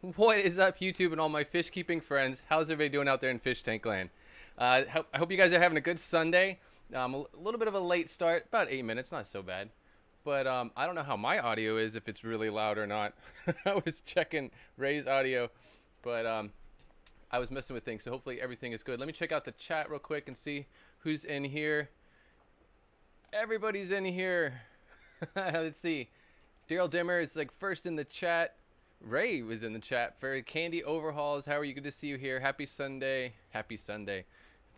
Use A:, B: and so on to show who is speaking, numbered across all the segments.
A: What is up, YouTube and all my fish keeping friends? How's everybody doing out there in Fish Tank Land? I hope you guys are having a good Sunday. A little bit of a late start, about 8 minutes, not so bad. But I don't know how my audio is, if it's really loud or not. I was checking Rae's audio, but I was messing with things, so hopefully everything is good. Let me check out the chat real quick and see who's in here. Everybody's in here. Let's see. Daryl Dimmer is like first in the chat. Rae was in the chat. For Candy Overhauls, how are you? Good to see you here. Happy Sunday. Happy Sunday.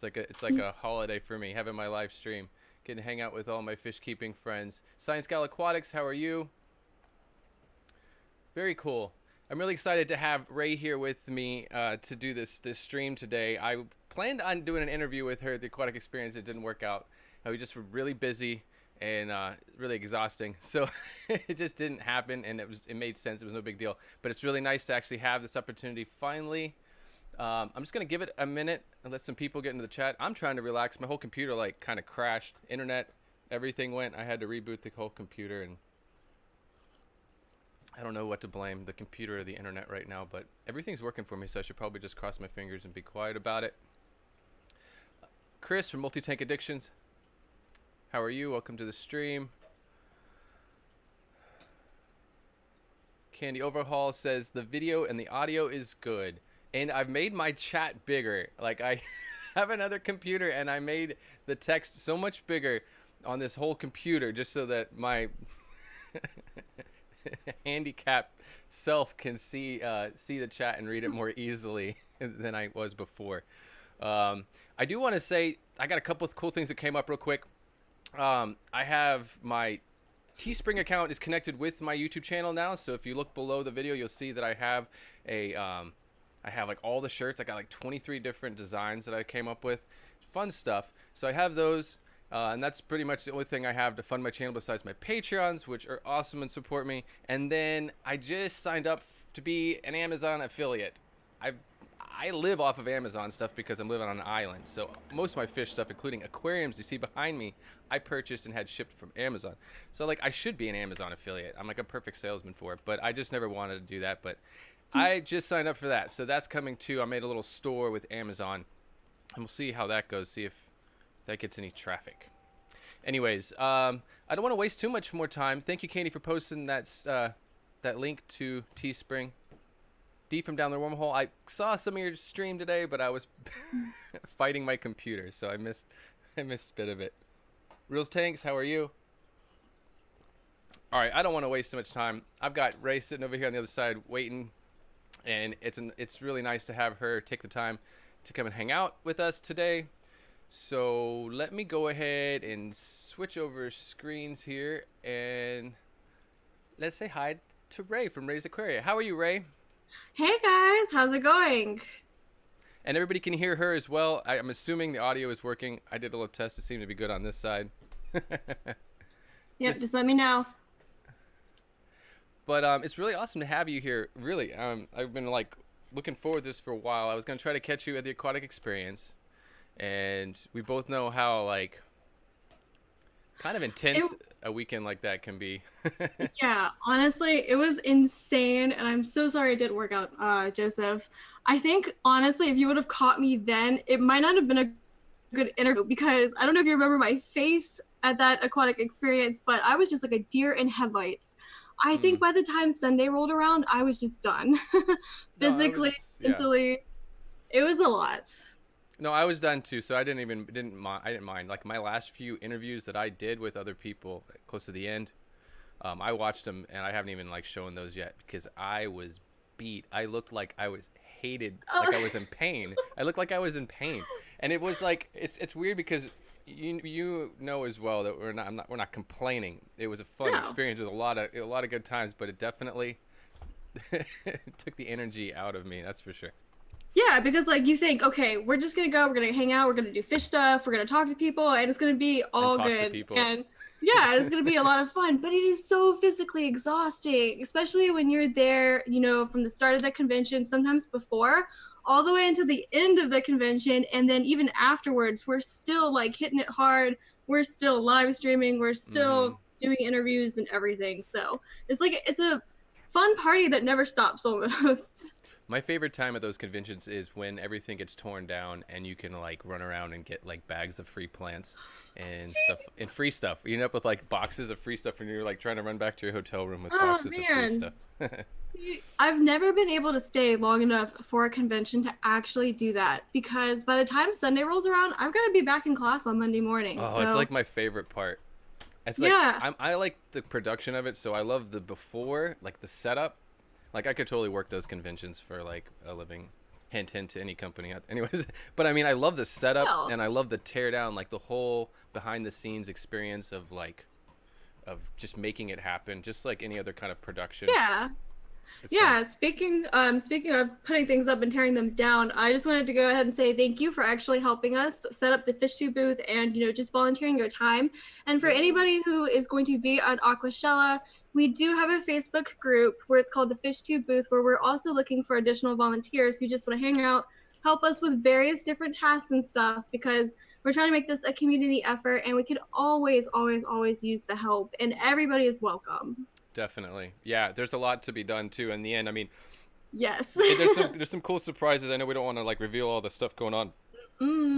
A: It's like a holiday for me, having my live stream. Getting to hang out with all my fish keeping friends. Science Gal Aquatics, how are you? Very cool. I'm really excited to have Rae here with me to do this stream today. I planned on doing an interview with her at the Aquatic Experience. It didn't work out. We just were really busy and really exhausting, so it just didn't happen, and it made sense. It was no big deal, but it's really nice to actually have this opportunity finally. I'm just gonna give it a minute and let some people get into the chat. I'm trying to relax. My whole computer like kind of crashed. Internet, everything went. I had to reboot the whole computer, and I don't know what to blame, the computer or the internet right now, but everything's working for me, so I should probably just cross my fingers and be quiet about it. Chris from Multi-Tank Addictions, how are you? Welcome to the stream. Candy Overhaul says the video and the audio is good. And I've made my chat bigger. Like, I have another computer and I made the text so much bigger on this whole computer just so that my handicapped self can see the chat and read it more easily than I was before. I do want to say I got a couple of cool things that came up real quick. I have my Teespring account is connected with my YouTube channel now, so if you look below the video, you'll see that I have a I have like all the shirts. I got like 23 different designs that I came up with, fun stuff. So I have those, and that's pretty much the only thing I have to fund my channel besides my Patreons, which are awesome and support me. And then I just signed up to be an Amazon affiliate. I live off of Amazon stuff because I'm living on an island. So most of my fish stuff, including aquariums you see behind me, I purchased and had shipped from Amazon. So like I should be an Amazon affiliate. I'm like a perfect salesman for it, but I just never wanted to do that. But I just signed up for that. So that's coming too. I made a little store with Amazon, and we'll see how that goes. See if that gets any traffic. Anyways, I don't want to waste too much more time. Thank you, Candy, for posting that link to Teespring. D from Down the Wormhole. I saw some of your stream today, but I was fighting my computer, so I missed a bit of it. Reels Tanks, how are you? All right, I don't want to waste too much time. I've got Rae sitting over here on the other side waiting, and it's really nice to have her take the time to come and hang out with us today. So let me go ahead and switch over screens here, and let's say hi to Rae from Rae'S Aquaria. How are you, Rae?
B: Hey guys, how's it going?
A: And everybody can hear her as well. I'm assuming the audio is working. I did a little test. It seemed to be good on this side.
B: Yep, just let me know.
A: But it's really awesome to have you here. Really, I've been like looking forward to this for a while. I was gonna try to catch you at the Aquatic Experience, and we both know how like kind of intense a weekend like that can be.
B: Yeah, honestly, it was insane, and I'm so sorry it didn't work out, Joseph. I think, honestly, if you would have caught me then, it might not have been a good interview, because I don't know if you remember my face at that Aquatic Experience, but I was just like a deer in headlights. I think by the time Sunday rolled around, I was just done. Physically, mentally, it was a lot.
A: No, I was done too, so I didn't mind. Like my last few interviews that I did with other people close to the end, I watched them, and I haven't even like shown those yet because I was beat. I looked like I was hated, like I was in pain. I looked like I was in pain, and it was like it's weird because you know as well that we're not complaining. It was a fun experience with a lot of good times, but it definitely took the energy out of me. That's for sure.
B: Yeah, because like you think, okay, we're just gonna go, we're gonna hang out, we're gonna do fish stuff, we're gonna talk to people, and it's gonna be all good. And yeah, it's gonna be a lot of fun, but it is so physically exhausting, especially when you're there, you know, from the start of the convention, sometimes before, all the way until the end of the convention, and then even afterwards, we're still like hitting it hard, we're still live streaming, we're still doing interviews and everything. So it's like it's a fun party that never stops almost.
A: My favorite time at those conventions is when everything gets torn down and you can like run around and get like bags of free plants and stuff and free stuff. You end up with like boxes of free stuff and you're like trying to run back to your hotel room with boxes of free stuff.
B: I've never been able to stay long enough for a convention to actually do that because by the time Sunday rolls around, I'm gonna be back in class on Monday morning.
A: Oh,
B: so...
A: it's like my favorite part. It's like I like the production of it, so I love the before, like the setup. Like I could totally work those conventions for like a living. Hint, hint to any company. Anyways, but I mean, I love the setup and I love the tear down, like the whole behind the scenes experience of like, of just making it happen, just like any other kind of production.
B: Yeah. Yeah, speaking of putting things up and tearing them down, I just wanted to go ahead and say thank you for actually helping us set up the fish tube booth and, you know, just volunteering your time. And for anybody who is going to be on Aquashella, we do have a Facebook group where it's called the Fish Tube Booth, where we're also looking for additional volunteers who just want to hang out, help us with various different tasks and stuff, because we're trying to make this a community effort and we could always, always, always use the help, and everybody is welcome.
A: Definitely. Yeah, there's a lot to be done too in the end. I mean,
B: yes.
A: there's some cool surprises. I know we don't want to like reveal all the stuff going on.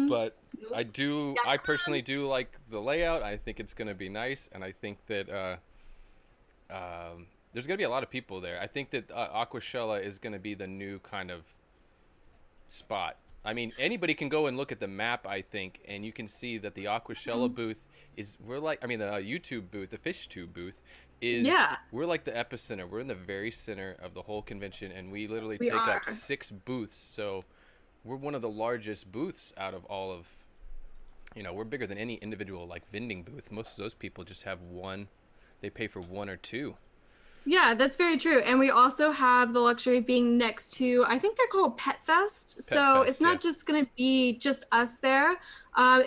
A: But I personally do like the layout. I think it's going to be nice, and I think that there's going to be a lot of people there. I think that Aquashella is going to be the new kind of spot. I mean, anybody can go and look at the map, I think, and you can see that the Aquashella booth is, the YouTube booth, the fish tube booth is, we're like the epicenter. We're in the very center of the whole convention, and we literally take up 6 booths. So we're one of the largest booths out of all of, you know, we're bigger than any individual like vending booth. Most of those people just have one, they pay for 1 or 2.
B: Yeah, that's very true. And we also have the luxury of being next to, I think they're called Pet Fest. So it's not just going to be just us there.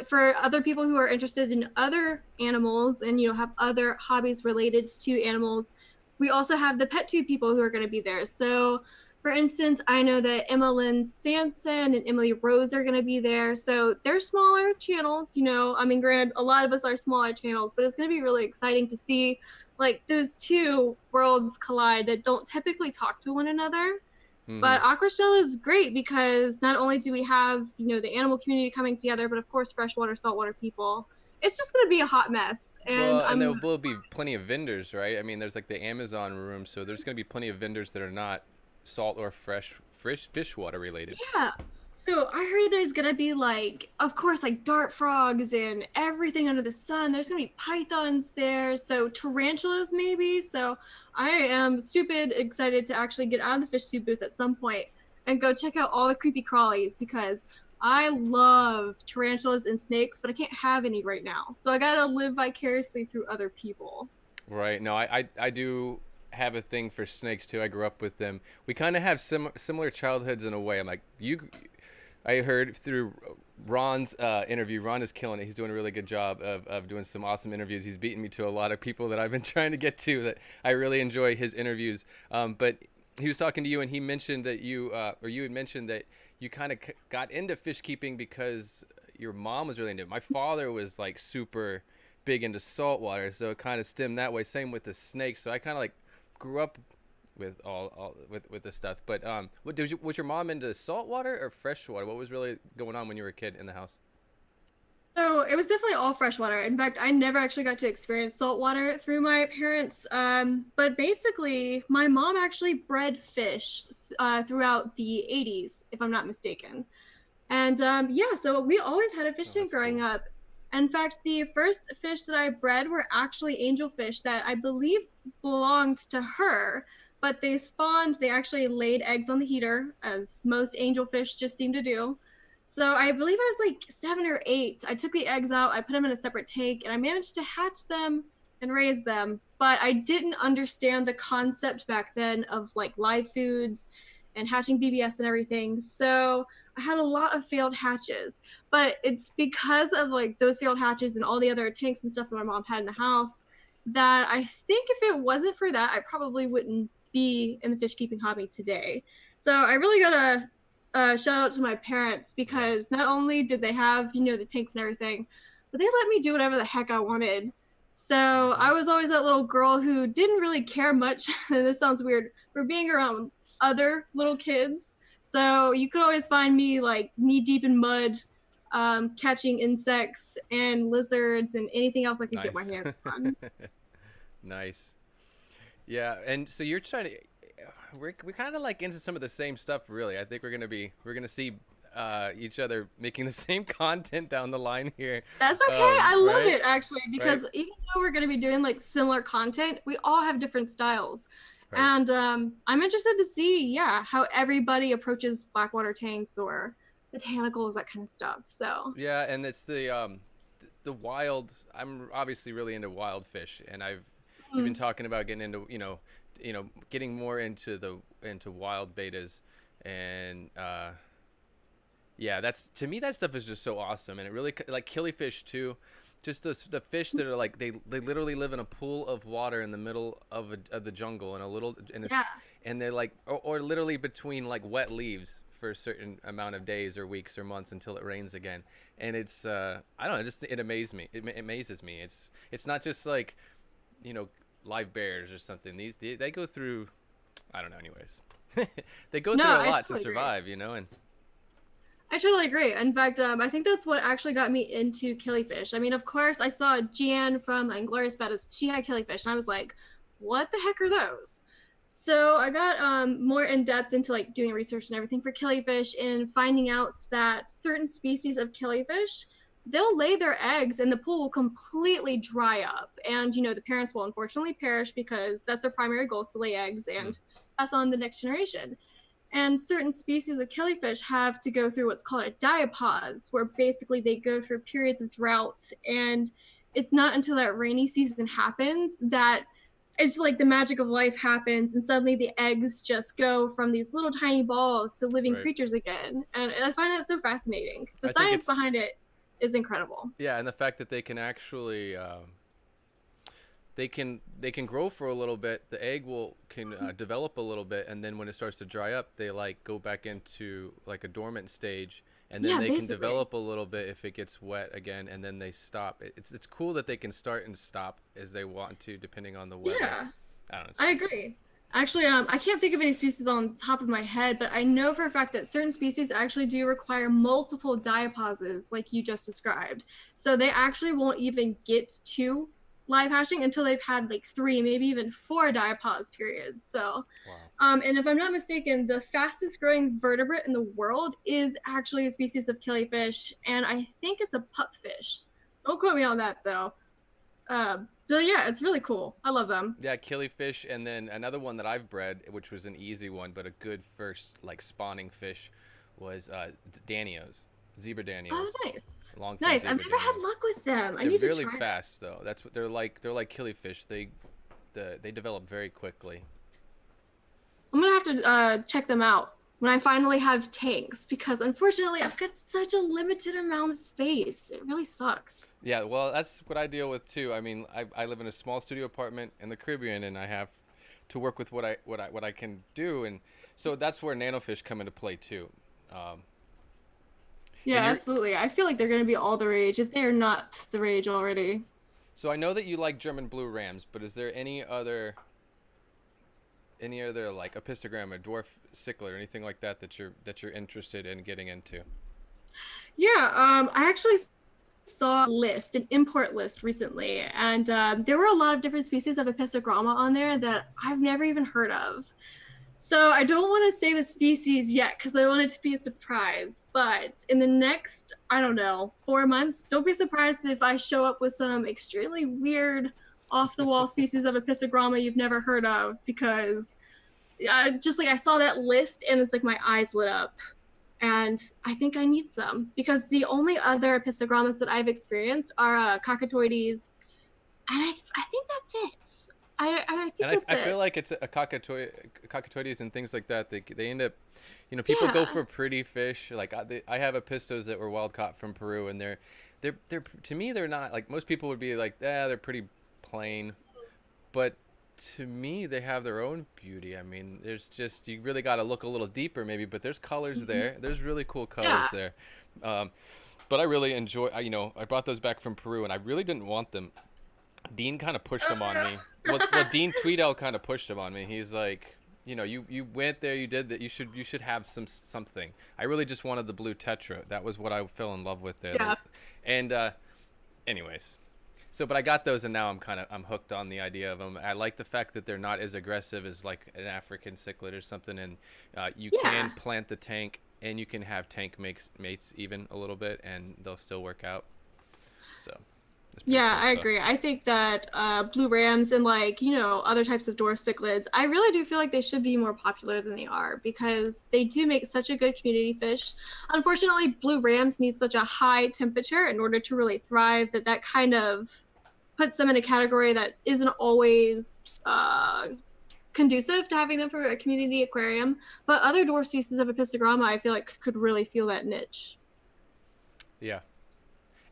B: For other people who are interested in other animals and, you know, have other hobbies related to animals, we also have the pet tube people who are going to be there. So for instance, I know that Emma Lynn Sanson and Emily Rose are going to be there. So they're smaller channels, you know, I mean, granted, a lot of us are smaller channels, but it's going to be really exciting to see like those two worlds collide that don't typically talk to one another. But Aquashella is great because not only do we have, you know, the animal community coming together, but of course freshwater, saltwater people. It's just going to be a hot mess. And
A: there will be plenty of vendors, right? I mean, there's like the Amazon room, so there's going to be plenty of vendors that are not salt or fresh fish water related.
B: Yeah. So I heard there's going to be like, of course, like dart frogs and everything under the sun. There's going to be pythons there. So tarantulas maybe. So I am stupid excited to actually get out of the fish tube booth at some point and go check out all the creepy crawlies because I love tarantulas and snakes, but I can't have any right now. So I got to live vicariously through other people.
A: Right. No, I do have a thing for snakes too. I grew up with them. We kind of have similar childhoods in a way. I'm like, I heard through Ron's interview, Ron is killing it. He's doing a really good job of doing some awesome interviews. He's beaten me to a lot of people that I've been trying to get to that I really enjoy his interviews. But he was talking to you and he mentioned that you had mentioned that you kind of got into fish keeping because your mom was really into it. My father was like super big into saltwater, so it kind of stemmed that way. Same with the snakes. So I kind of like grew up with with the stuff. But was your mom into saltwater or freshwater? What was really going on when you were a kid in the house?
B: So it was definitely all freshwater. In fact, I never actually got to experience saltwater through my parents. But basically, my mom actually bred fish throughout the 80s, if I'm not mistaken. And yeah, so we always had a fish tank growing up. In fact, the first fish that I bred were actually angelfish that I believe belonged to her. But they spawned, they actually laid eggs on the heater, as most angelfish just seem to do. So I believe I was like 7 or 8. I took the eggs out, I put them in a separate tank, and I managed to hatch them and raise them. But I didn't understand the concept back then of like live foods and hatching BBS and everything. So I had a lot of failed hatches. But it's because of like those failed hatches and all the other tanks and stuff that my mom had in the house that I think if it wasn't for that, I probably wouldn't be in the fish keeping hobby today. So I really gotta shout out to my parents because not only did they have, you know, the tanks and everything, but they let me do whatever the heck I wanted. So I was always that little girl who didn't really care much, and this sounds weird, for being around other little kids. So you could always find me like knee deep in mud, catching insects and lizards and anything else I could get my hands on.
A: Nice. Yeah, and so you're trying to, we're kind of like into some of the same stuff, really. I think we're gonna see each other making the same content down the line here.
B: That's okay. I love it actually, because even though we're gonna be doing like similar content, we all have different styles. And I'm interested to see, how everybody approaches blackwater tanks or botanicals, that kind of stuff. So
A: yeah, and it's the wild. I'm obviously really into wild fish, and I've been talking about getting into getting more into wild betas, and yeah, that's, to me, that stuff is just so awesome, and it really, like killifish too. Just the fish that are like they literally live in a pool of water in the middle of the jungle and they're like or literally between like wet leaves for a certain amount of days or weeks or months until it rains again. And it's I don't know, it amazes me. It amazes me. It's not just like live bears or something. They go through, I don't know. Anyways, they go through a lot to survive. And.
B: I totally agree. In fact, I think that's what actually got me into killifish. I mean, of course, I saw Jan from Inglorious Bettas. She had killifish, and I was like, what the heck are those? So I got more in depth into like doing research and everything for killifish, and finding out that certain species of killifish, they'll lay their eggs and the pool will completely dry up. And, the parents will unfortunately perish because that's their primary goal, is to lay eggs and pass on the next generation. And certain species of killifish have to go through what's called a diapause, where basically they go through periods of drought. And it's not until that rainy season happens that it's like the magic of life happens, and suddenly the eggs just go from these little tiny balls to living creatures again. And I find that so fascinating. The science behind it is incredible.
A: Yeah, and the fact that they can actually they can grow for a little bit. The egg can develop a little bit, and then when it starts to dry up, they like go back into like a dormant stage, and then they can develop a little bit if it gets wet again, and then they stop. It's cool that they can start and stop as they want to, depending on the weather.
B: Yeah, I agree. Actually, I can't think of any species on top of my head, but I know for a fact that certain species actually do require multiple diapauses, like you just described. So they actually won't even get to live hatching until they've had like 3, maybe even 4 diapause periods. So, and if I'm not mistaken, the fastest growing vertebrate in the world is actually a species of killifish, and I think it's a pupfish. Don't quote me on that though. So yeah, it's really cool. I love them.
A: Yeah, killifish, and then another one that I've bred, which was an easy one, but a good first like spawning fish, was Danios. Zebra Danios.
B: Oh, nice. Nice. I've never had luck with them. I need to try.
A: They're really fast though. That's what they're like. They're like killifish. They develop very quickly.
B: I'm gonna have to check them out when I finally have tanks, because unfortunately I've got such a limited amount of space. It really sucks.
A: Yeah, well, that's what I deal with too. I mean, I live in a small studio apartment in the Caribbean, and I have to work with what I can do, and so that's where nanofish come into play too.
B: Yeah, absolutely. I feel like they're going to be all the rage if they're not the rage already.
A: So I know that you like German blue rams, but is there any other like epistogram or dwarf cichlids or anything like that you're interested in getting into?
B: Yeah, I actually saw an import list recently, and there were a lot of different species of epistogramma on there that I've never even heard of. So I don't want to say the species yet because I want it to be a surprise, but in the next, 4 months, don't be surprised if I show up with some extremely weird off-the-wall species of epistogramma you've never heard of, because just like I saw that list and it's like my eyes lit up, and I think I need some, because the only other epistogrammas that I've experienced are cockatoides, and I think that's it. I
A: feel like it's a cockatoides and things like that. They end up, people go for pretty fish. Like I have epistos that were wild caught from Peru, and they're to me they're not like, most people would be like, they're pretty plain, but to me they have their own beauty. I mean, there's just, you really got to look a little deeper maybe, but there's colors there. There's really cool colors there. But I really enjoy. I brought those back from Peru, and I really didn't want them. Dean kind of pushed them on me. Well, Dean Tweedell kind of pushed them on me. He's like, you know, you went there, you did that. You should have something. I really just wanted the blue tetra. That was what I fell in love with there.
B: Yeah.
A: And anyways, so but I got those, and now I'm hooked on the idea of them. I like the fact that they're not as aggressive as like an African cichlid or something, and you can plant the tank, and you can have tank mates even a little bit, and they'll still work out. So.
B: Yeah, I agree. I think that blue rams and like, you know, other types of dwarf cichlids, I really do feel like they should be more popular than they are because they do make such a good community fish. Unfortunately, blue rams need such a high temperature in order to really thrive that kind of puts them in a category that isn't always conducive to having them for a community aquarium. But other dwarf species of Epistogramma, I feel like could really feel that niche.
A: Yeah.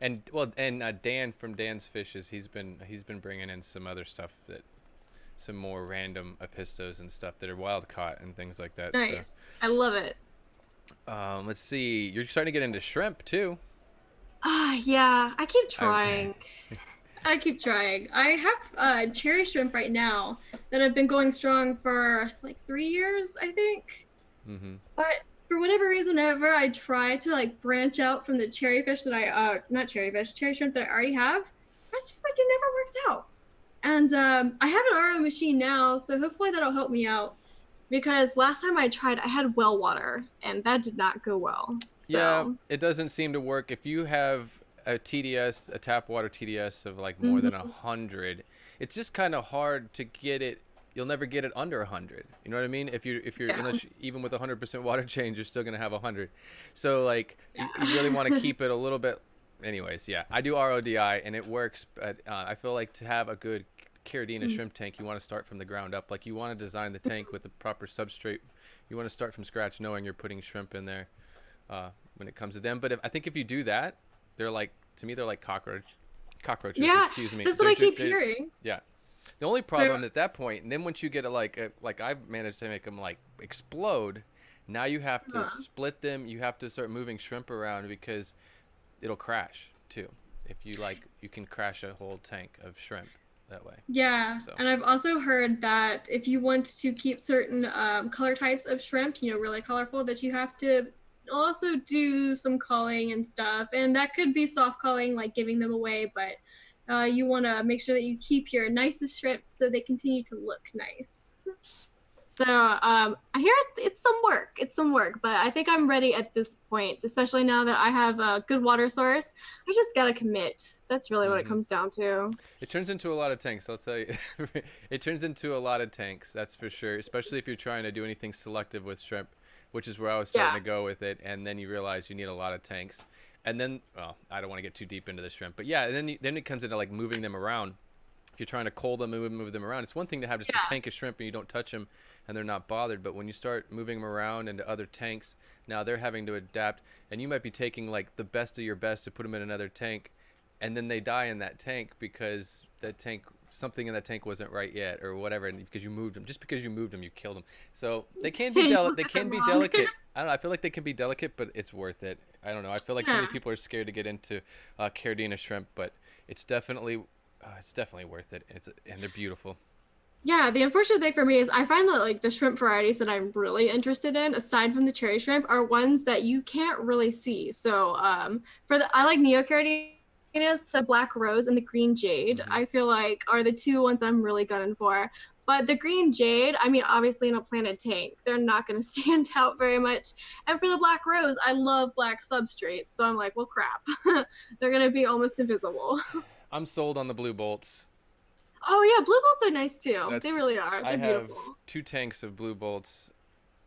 A: And well, and Dan from Dan's Fishes, he's been bringing in some other stuff, that some more random epistos and stuff that are wild caught and things like that.
B: Nice,
A: so,
B: I love it.
A: Let's see, you're starting to get into shrimp too.
B: Yeah, I keep trying. I keep trying. I have cherry shrimp right now that have been going strong for like 3 years, I think. Mm-hmm. But for whatever reason, whenever I try to like branch out from the cherry fish that cherry shrimp that I already have, it's just like it never works out. And I have an RO machine now, so hopefully that'll help me out. Because last time I tried, I had well water, and that did not go well. So. Yeah,
A: it doesn't seem to work. If you have a TDS, a tap water TDS of like more than 100, it's just kind of hard to get it. You'll never get it under 100. You know what I mean? If you're unless even with 100% water change, you're still gonna have 100. So like you really want to keep it a little bit. Anyways, yeah, I do RODI and it works, but I feel like to have a good Caridina shrimp tank, you want to start from the ground up. Like you want to design the tank with the proper substrate. You want to start from scratch, knowing you're putting shrimp in there when it comes to them. But I think if you do that, they're like, to me, they're like cockroaches.
B: Yeah,
A: excuse me.
B: That's what I keep hearing.
A: Yeah. The only problem at that point, and then once you get it like I've managed to make them like explode, now you have to split them. You have to start moving shrimp around because it'll crash too. If you can crash a whole tank of shrimp that way.
B: Yeah, so. And I've also heard that if you want to keep certain color types of shrimp, you know, really colorful, that you have to also do some culling and stuff. And that could be soft culling, like giving them away, but you want to make sure that you keep your nicest shrimp so they continue to look nice. So I hear it's some work, but I think I'm ready at this point, especially now that I have a good water source. I just got to commit. That's really what it comes down to.
A: It turns into a lot of tanks, I'll tell you. It turns into a lot of tanks, that's for sure, especially if you're trying to do anything selective with shrimp, which is where I was starting to go with it. And then you realize you need a lot of tanks. And then, well, I don't want to get too deep into the shrimp, but yeah, then it comes into like moving them around. If you're trying to cull them and move them around, it's one thing to have just a tank of shrimp and you don't touch them and they're not bothered. But when you start moving them around into other tanks, now they're having to adapt, and you might be taking like the best of your best to put them in another tank, and then they die in that tank because something in that tank wasn't right yet or whatever, and because you moved them, you killed them. So they can be delicate. I don't know, I feel like they can be delicate, but it's worth it. I don't know, I feel like so many people are scared to get into Caridina shrimp, but it's definitely worth it. And they're beautiful.
B: Yeah, the unfortunate thing for me is I find that like the shrimp varieties that I'm really interested in, aside from the cherry shrimp, are ones that you can't really see. So I like Neocaridina, the black rose and the green jade, I feel like are the two ones I'm really gunning for. But the green jade, I mean, obviously in a planted tank, they're not going to stand out very much. And for the black rose, I love black substrates. So I'm like, well, crap. They're going to be almost invisible.
A: I'm sold on the blue bolts.
B: Oh, yeah. Blue bolts are nice, too. They really are. They're beautiful.
A: I have 2 tanks of blue bolts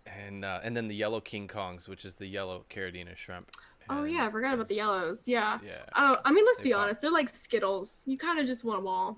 A: and then the yellow King Kongs, which is the yellow Caridina shrimp.
B: Oh, yeah. I forgot about the yellows. Yeah. Oh, I mean, let's be honest. They're like Skittles. You kind of just want them all.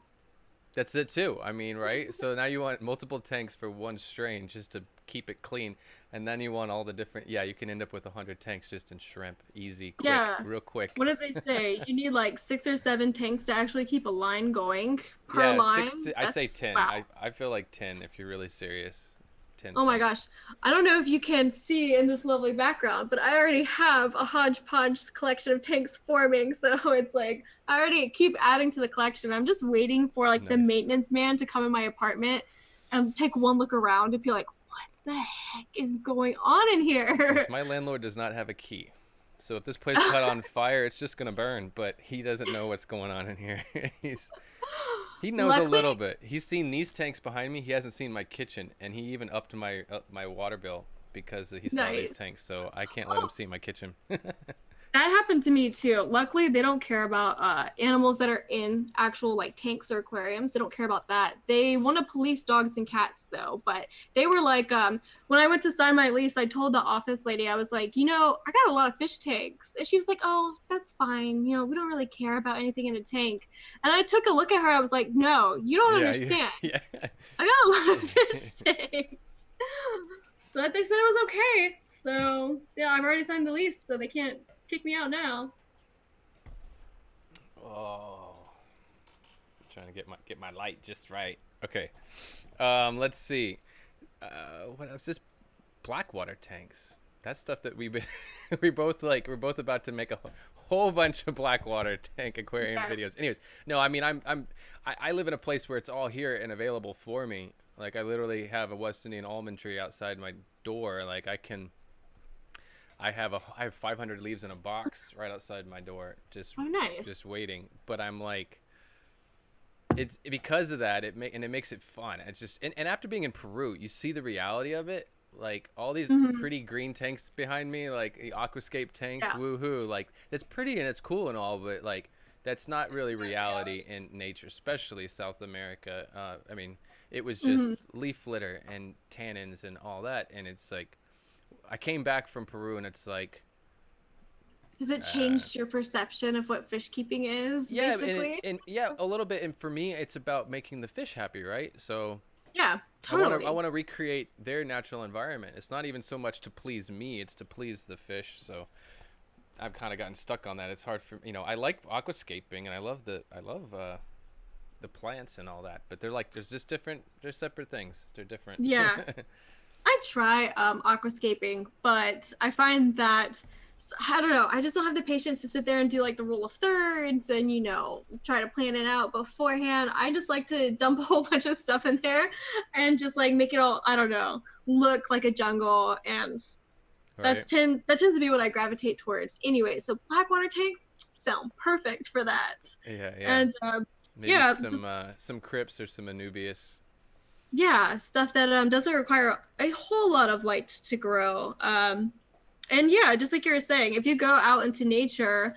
A: That's it too. I mean, right? So now you want multiple tanks for one strain just to keep it clean, and then you want all the different. Yeah, you can end up with 100 tanks just in shrimp, easy, quick, real quick.
B: What did they say? You need like 6 or 7 tanks to actually keep a line going per line.
A: I say 10. Wow. I feel like 10 if you're really serious. 10.
B: Oh my gosh, I don't know if you can see in this lovely background, but I already have a hodgepodge collection of tanks forming, so it's like I already keep adding to the collection. I'm just waiting for like the maintenance man to come in my apartment and take one look around and be like, what the heck is going on in here?
A: My landlord does not have a key. So if this place caught on fire, it's just going to burn. But he doesn't know what's going on in here. He knows Luckily, a little bit. He's seen these tanks behind me. He hasn't seen my kitchen. And he even upped my my water bill because he saw these tanks. So I can't let him see my kitchen.
B: That happened to me too. Luckily, they don't care about animals that are in actual like tanks or aquariums. They don't care about that. They want to police dogs and cats though. But they were like, when I went to sign my lease, I told the office lady, I was like, you know, I got a lot of fish tanks. And she was like, oh, that's fine. You know, we don't really care about anything in a tank. And I took a look at her. I was like, no, you don't understand. Yeah. I got a lot of fish tanks. But they said it was okay. So yeah, I've already signed the lease, so they can't kick me out now.
A: Oh, I'm trying to get my light just right. Okay, let's see. What else? Just blackwater tanks. That's stuff that we've been we're both about to make a whole bunch of blackwater tank aquarium videos. Anyways, no, I mean I live in a place where it's all here and available for me. Like I literally have a West Indian almond tree outside my door. Like I have 500 leaves in a box right outside my door, just waiting. But I'm like, it's because of that. It makes it fun. It's just and after being in Peru, you see the reality of it. Like all these pretty green tanks behind me, like the aquascape tanks, woohoo! Like it's pretty and it's cool and all, but like that's not really reality in nature, especially South America. I mean, it was just leaf litter and tannins and all that, and it's like. I came back from Peru and it's like...
B: Has it changed your perception of what fish keeping is, basically?
A: And yeah, a little bit. And for me, it's about making the fish happy, right? So
B: yeah, totally.
A: I want to recreate their natural environment. It's not even so much to please me, it's to please the fish. So I've kind of gotten stuck on that. It's hard for, you know, I like aquascaping and I love the plants and all that, but they're like, they're separate things. They're different.
B: Yeah. I try aquascaping, but I find that, I don't know, I just don't have the patience to sit there and do like the rule of thirds and, you know, try to plan it out beforehand. I just like to dump a whole bunch of stuff in there and just like make it all, I don't know, look like a jungle. And that tends to be what I gravitate towards anyway. So blackwater tanks sound perfect for that.
A: Yeah.
B: And
A: maybe some crypts or some Anubias.
B: Yeah, stuff that doesn't require a whole lot of light to grow. And yeah, just like you were saying, if you go out into nature,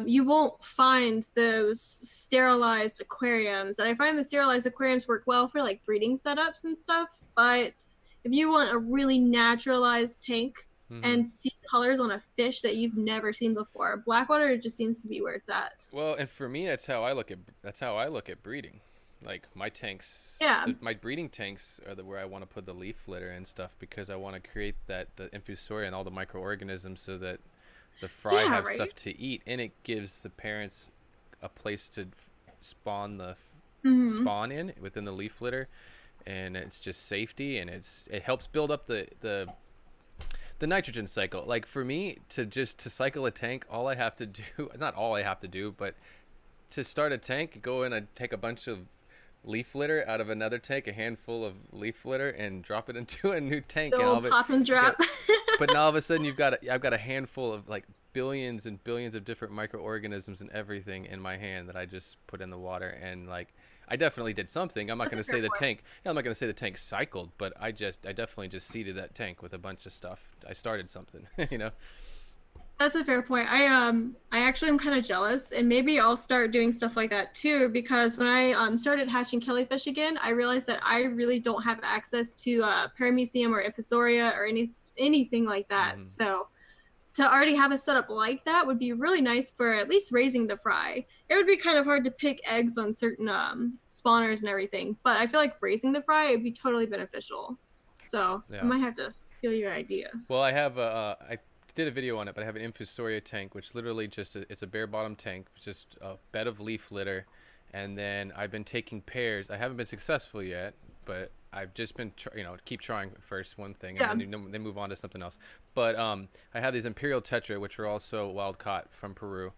B: you won't find those sterilized aquariums. And I find the sterilized aquariums work well for like breeding setups and stuff. But if you want a really naturalized tank and see colors on a fish that you've never seen before, blackwater just seems to be where it's at.
A: Well, and for me, that's how I look at breeding. Like my tanks, my breeding tanks are where I want to put the leaf litter and stuff because I want to create the infusoria and all the microorganisms so that the fry have stuff to eat, and it gives the parents a place to spawn spawn in within the leaf litter, and it's just safety, and it helps build up the nitrogen cycle. Like for me to cycle a tank, all I have to do, not all I have to do, but to start a tank, go in and take a bunch of leaf litter out of another tank, a handful of leaf litter, and drop it into a new tank.
B: And pop and drop.
A: But now all of a sudden I've got a handful of like billions and billions of different microorganisms and everything in my hand that I just put in the water. And like I definitely did something. I'm not going to say the tank. I'm not going to say the tank cycled, but I definitely just seeded that tank with a bunch of stuff. I started something, you know.
B: That's a fair point. I actually am kind of jealous, and maybe I'll start doing stuff like that too, because when I started hatching killifish again, I realized that I really don't have access to paramecium or infusoria or anything like that. So to already have a setup like that would be really nice for at least raising the fry. It would be kind of hard to pick eggs on certain spawners and everything, but I feel like raising the fry would be totally beneficial. So I might have to steal your idea.
A: Well, I have I did a video on it, but I have an infusoria tank, which literally it's a bare bottom tank, just a bed of leaf litter, and then I've been taking pairs. I haven't been successful yet, but I've just been keep trying first one thing and then move on to something else. But I have these imperial tetra, which are also wild caught from Peru,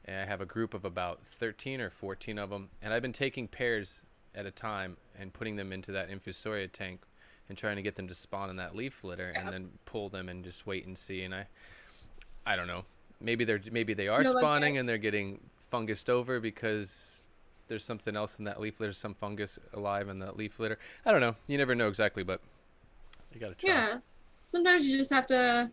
A: and I have a group of about 13 or 14 of them, and I've been taking pairs at a time and putting them into that infusoria tank and trying to get them to spawn in that leaf litter, and then pull them and just wait and see. And I don't know. Maybe they are spawning and they're getting fungused over because there's something else in that leaf litter, some fungus alive in the leaf litter. I don't know. You never know exactly, but you gotta try.
B: Yeah. Sometimes you just have to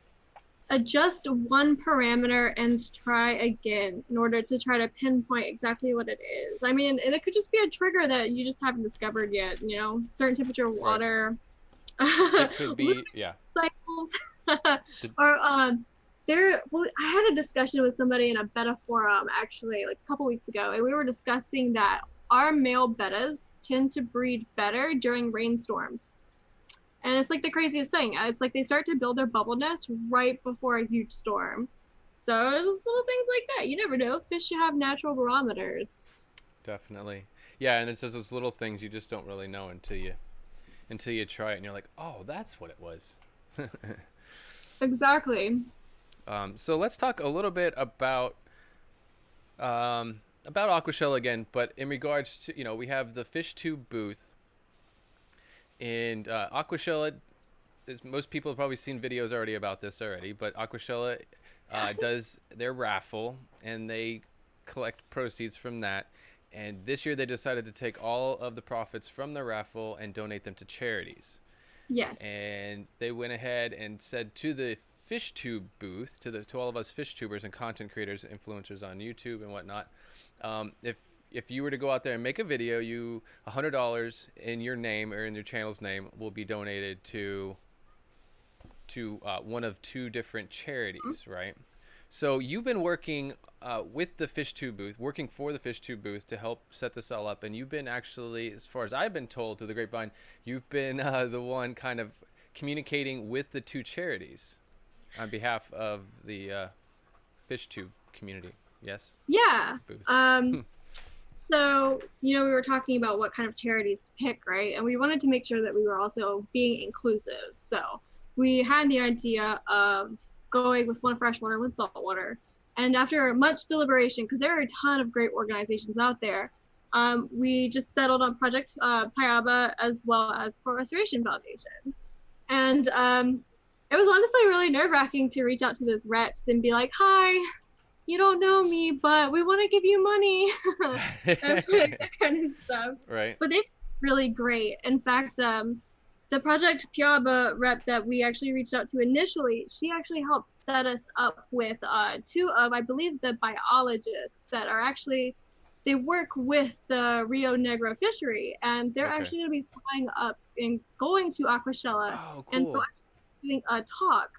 B: adjust one parameter and try again in order to try to pinpoint exactly what it is. I mean, and it could just be a trigger that you just haven't discovered yet, you know, certain temperature of water.
A: Right. It could be, yeah.
B: Cycles. Or, I had a discussion with somebody in a betta forum actually like a couple weeks ago, and we were discussing that our male bettas tend to breed better during rainstorms. And it's like the craziest thing. It's like they start to build their bubble nest right before a huge storm. So little things like that. You never know. Fish should have natural barometers.
A: Definitely. Yeah, and it's just those little things you just don't really know until you try it and you're like, oh, that's what it was.
B: Exactly.
A: So let's talk a little bit about Aquashella again, but in regards to, you know, we have the fish tube booth. And Aquashella, most people have probably seen videos already about this already, but Aquashella does their raffle, and they collect proceeds from that. And this year they decided to take all of the profits from the raffle and donate them to charities.
B: Yes.
A: And they went ahead and said to the fish tube booth, to all of us fish tubers and content creators, influencers on YouTube and whatnot, if you were to go out there and make a video, $100 in your name or in your channel's name will be donated to one of two different charities, right? So you've been working with the fish tube booth, working for the fish tube booth to help set this all up, and you've been actually, as far as I've been told through the grapevine, you've been the one kind of communicating with the two charities on behalf of the fish tube community. Yes?
B: Yeah. So, you know, we were talking about what kind of charities to pick, right? And we wanted to make sure that we were also being inclusive. So we had the idea of going with one freshwater, one saltwater. And after much deliberation, because there are a ton of great organizations out there, we just settled on Project Piaba as well as Coral Restoration Foundation. And it was honestly really nerve-wracking to reach out to those reps and be like, hi, you don't know me, but we want to give you money. And like that kind of stuff.
A: Right.
B: But they're really great. In fact, the Project Piaba rep that we actually reached out to initially, she actually helped set us up with two of, I believe, the biologists that are actually, they work with the Rio Negro fishery, and they're actually going to be flying up and going to Aquashella and doing a talk.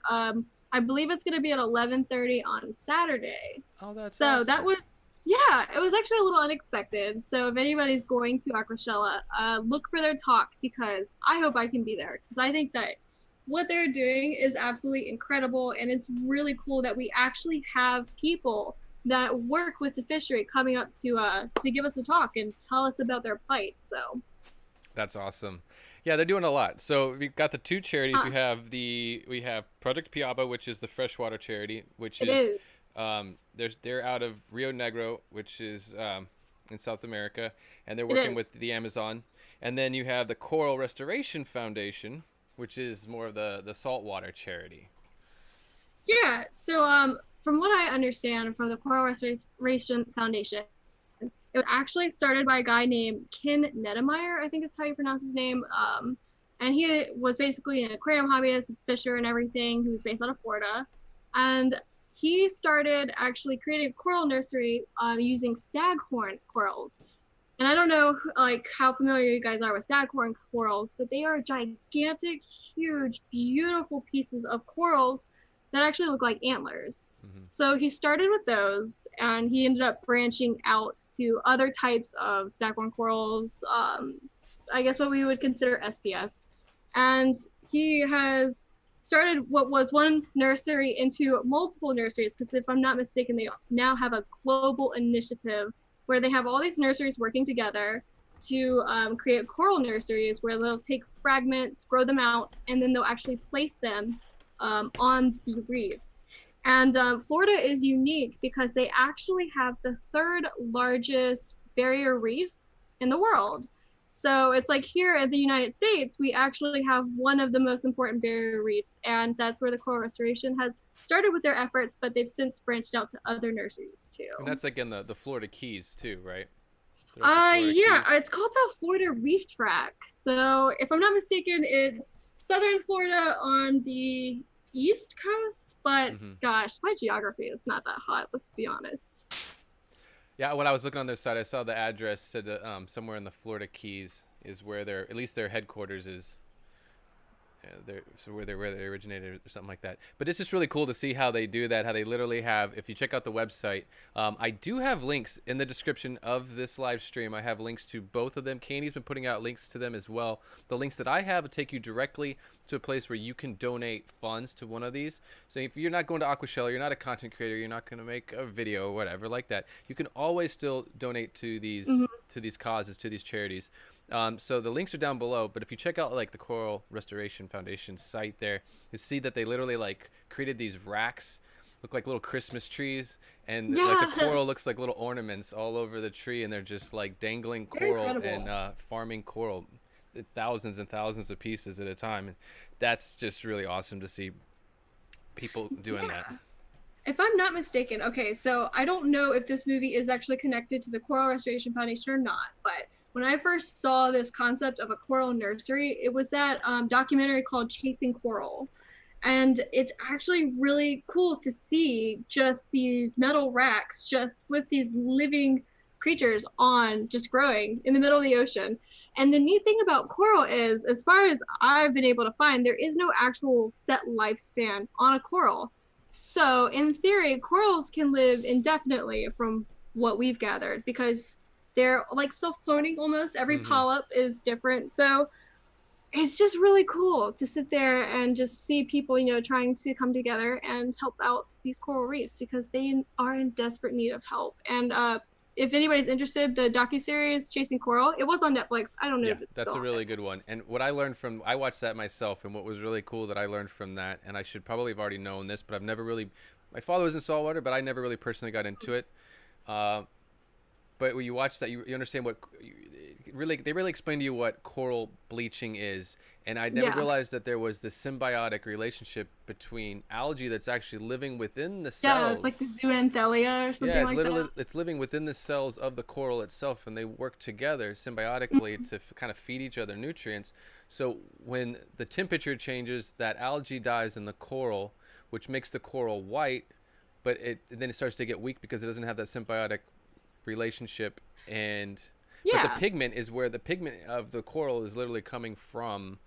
B: I believe it's going to be at 11:30 on Saturday.
A: Oh, that's
B: so
A: awesome.
B: That was, yeah, it was actually a little unexpected. So if anybody's going to Aquashella, look for their talk, because I hope I can be there, because I think that what they're doing is absolutely incredible, and it's really cool that we actually have people that work with the fishery coming up to give us a talk and tell us about their plight. So
A: that's awesome. Yeah, they're doing a lot. So we've got the two charities. We have Project Piaba, which is the freshwater charity, which is they're out of Rio Negro, which is in South America, and they're working with the Amazon. And then you have the Coral Restoration Foundation, which is more of the saltwater charity.
B: Yeah. So from what I understand from the Coral Restoration Foundation, it was actually started by a guy named Ken Nedemeyer, I think is how you pronounce his name. And he was basically an aquarium hobbyist, fisher and everything. He was based out of Florida. And he started actually creating a coral nursery using staghorn corals. And I don't know like how familiar you guys are with staghorn corals, but they are gigantic, huge, beautiful pieces of corals that actually look like antlers. So he started with those, and he ended up branching out to other types of staghorn corals, I guess what we would consider SPS. And he has started what was one nursery into multiple nurseries, because if I'm not mistaken, they now have a global initiative where they have all these nurseries working together to create coral nurseries where they'll take fragments, grow them out, and then they'll actually place them on the reefs. And Florida is unique because they actually have the third largest barrier reef in the world. So it's like here in the United States, we actually have one of the most important barrier reefs, and that's where the Coral Restoration has started with their efforts, but they've since branched out to other nurseries too.
A: And that's like in the Florida Keys too, right?
B: Yeah, Keys. It's called the Florida Reef Track. So if I'm not mistaken, it's southern Florida on the East Coast, but gosh, my geography is not that hot, let's be honest.
A: Yeah, when I was looking on their site, I saw the address said that somewhere in the Florida Keys is where at least their headquarters is. So where they originated or something like that. But it's just really cool to see how they do that, how they literally have, if you check out the website, I do have links in the description of this live stream. I have links to both of them. Candy's been putting out links to them as well. The links that I have will take you directly to a place where you can donate funds to one of these. So if you're not going to Aquashella, you're not a content creator, you're not going to make a video or whatever like that, you can always still donate to these causes, to these charities. So the links are down below, but if you check out like the Coral Restoration Foundation site there, you see that they literally like created these racks, look like little Christmas trees, and like the coral looks like little ornaments all over the tree, and they're just like dangling coral and farming coral, thousands and thousands of pieces at a time, and that's just really awesome to see people doing that.
B: If I'm not mistaken, okay, so I don't know if this movie is actually connected to the Coral Restoration Foundation or not, but when I first saw this concept of a coral nursery, it was that documentary called Chasing Coral. And it's actually really cool to see just these metal racks just with these living creatures on just growing in the middle of the ocean. And the neat thing about coral is, as far as I've been able to find, there is no actual set lifespan on a coral. So in theory, corals can live indefinitely from what we've gathered, because they're like self-cloning almost. Every polyp is different. So it's just really cool to sit there and just see people, you know, trying to come together and help out these coral reefs, because they are in desperate need of help. And if anybody's interested, the docuseries Chasing Coral, it was on Netflix. I don't know if it's
A: that's
B: still
A: a really good one. And what I learned from, I watched that myself, and what was really cool that I learned from that, and I should probably have already known this, but I've never really, my father was in saltwater, but I never really personally got into it. But when you watch that, you understand what they really explain to you what coral bleaching is. And I never realized that there was this symbiotic relationship between algae that's actually living within the cells.
B: Yeah, like the zooanthelia or something like that.
A: It's living within the cells of the coral itself, and they work together symbiotically to kind of feed each other nutrients. So when the temperature changes, that algae dies in the coral, which makes the coral white, but then it starts to get weak because it doesn't have that symbiotic relationship. And but the pigment is where the pigment of the coral is literally coming from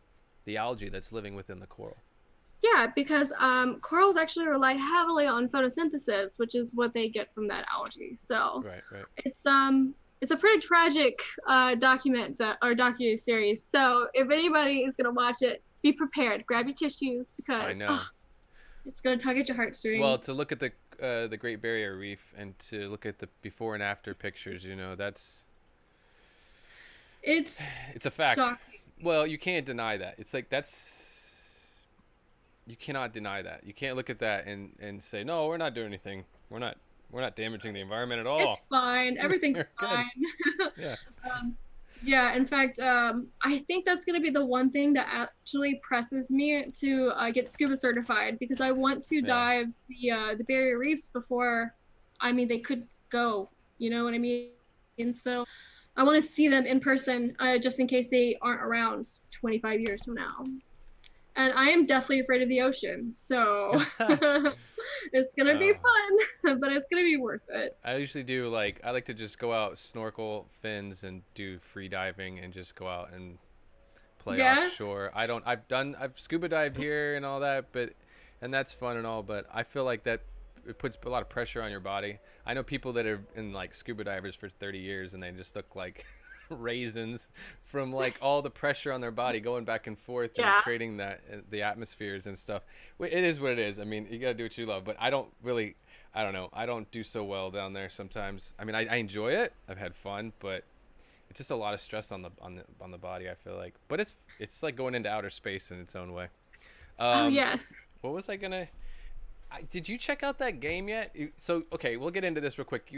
A: the algae that's living within the coral.
B: Yeah, because corals actually rely heavily on photosynthesis, which is what they get from that algae. So it's a pretty tragic docu-series. So if anybody is gonna watch it, be prepared. Grab your tissues, because it's gonna tug at your heartstrings.
A: Well, to look at the Great Barrier Reef and to look at the before and after pictures, you know, it's a fact.
B: Shocking.
A: Well, you can't deny that. It's like you cannot deny that. You can't look at that and say, no, we're not doing anything. We're not damaging the environment at all.
B: It's fine. Everything's fine. Yeah. In fact, I think that's going to be the one thing that actually presses me to get scuba certified, because I want to dive the barrier reefs before, they could go. You know what I mean? And so I want to see them in person, just in case they aren't around 25 years from now. And I am deathly afraid of the ocean, so it's going to be fun, but it's going to be worth it.
A: I usually do, I like to just go out, snorkel, fins, and do free diving, and just go out and play offshore. I've scuba dived here and all that, and that's fun and all, but I feel like that it puts a lot of pressure on your body. I know people that are in scuba divers for 30 years, and they just look like raisins from all the pressure on their body going back and forth and creating the atmospheres and stuff. It is what it is. You gotta do what you love, but I don't know, I don't do so well down there sometimes. I enjoy it, I've had fun, but it's just a lot of stress on the body, I feel like. But it's like going into outer space in its own way. What was I gonna did you check out that game yet? So okay, we'll get into this real quick.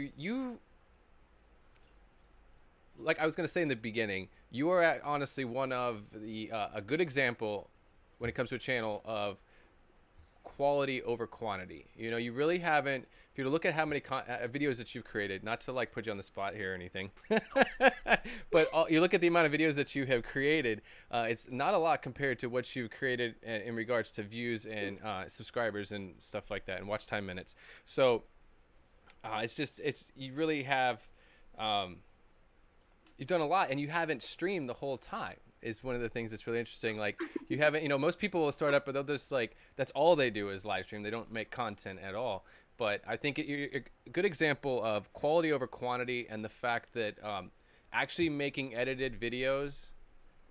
A: like I was gonna say in the beginning, you are honestly one of the a good example when it comes to a channel of quality over quantity. You know, you really haven't. If you look at how many videos that you've created, not to like put you on the spot here or anything, but you look at the amount of videos that you have created, it's not a lot compared to what you've created in regards to views and subscribers and stuff like that, and watch time minutes. So it's you really have you've done a lot, and you haven't streamed the whole time. Is one of the things that's really interesting. Like, you haven't, you know, most people will start up, but they'll just like, that's all they do is live stream. They don't make content at all. But I think you're a good example of quality over quantity, and the fact that actually making edited videos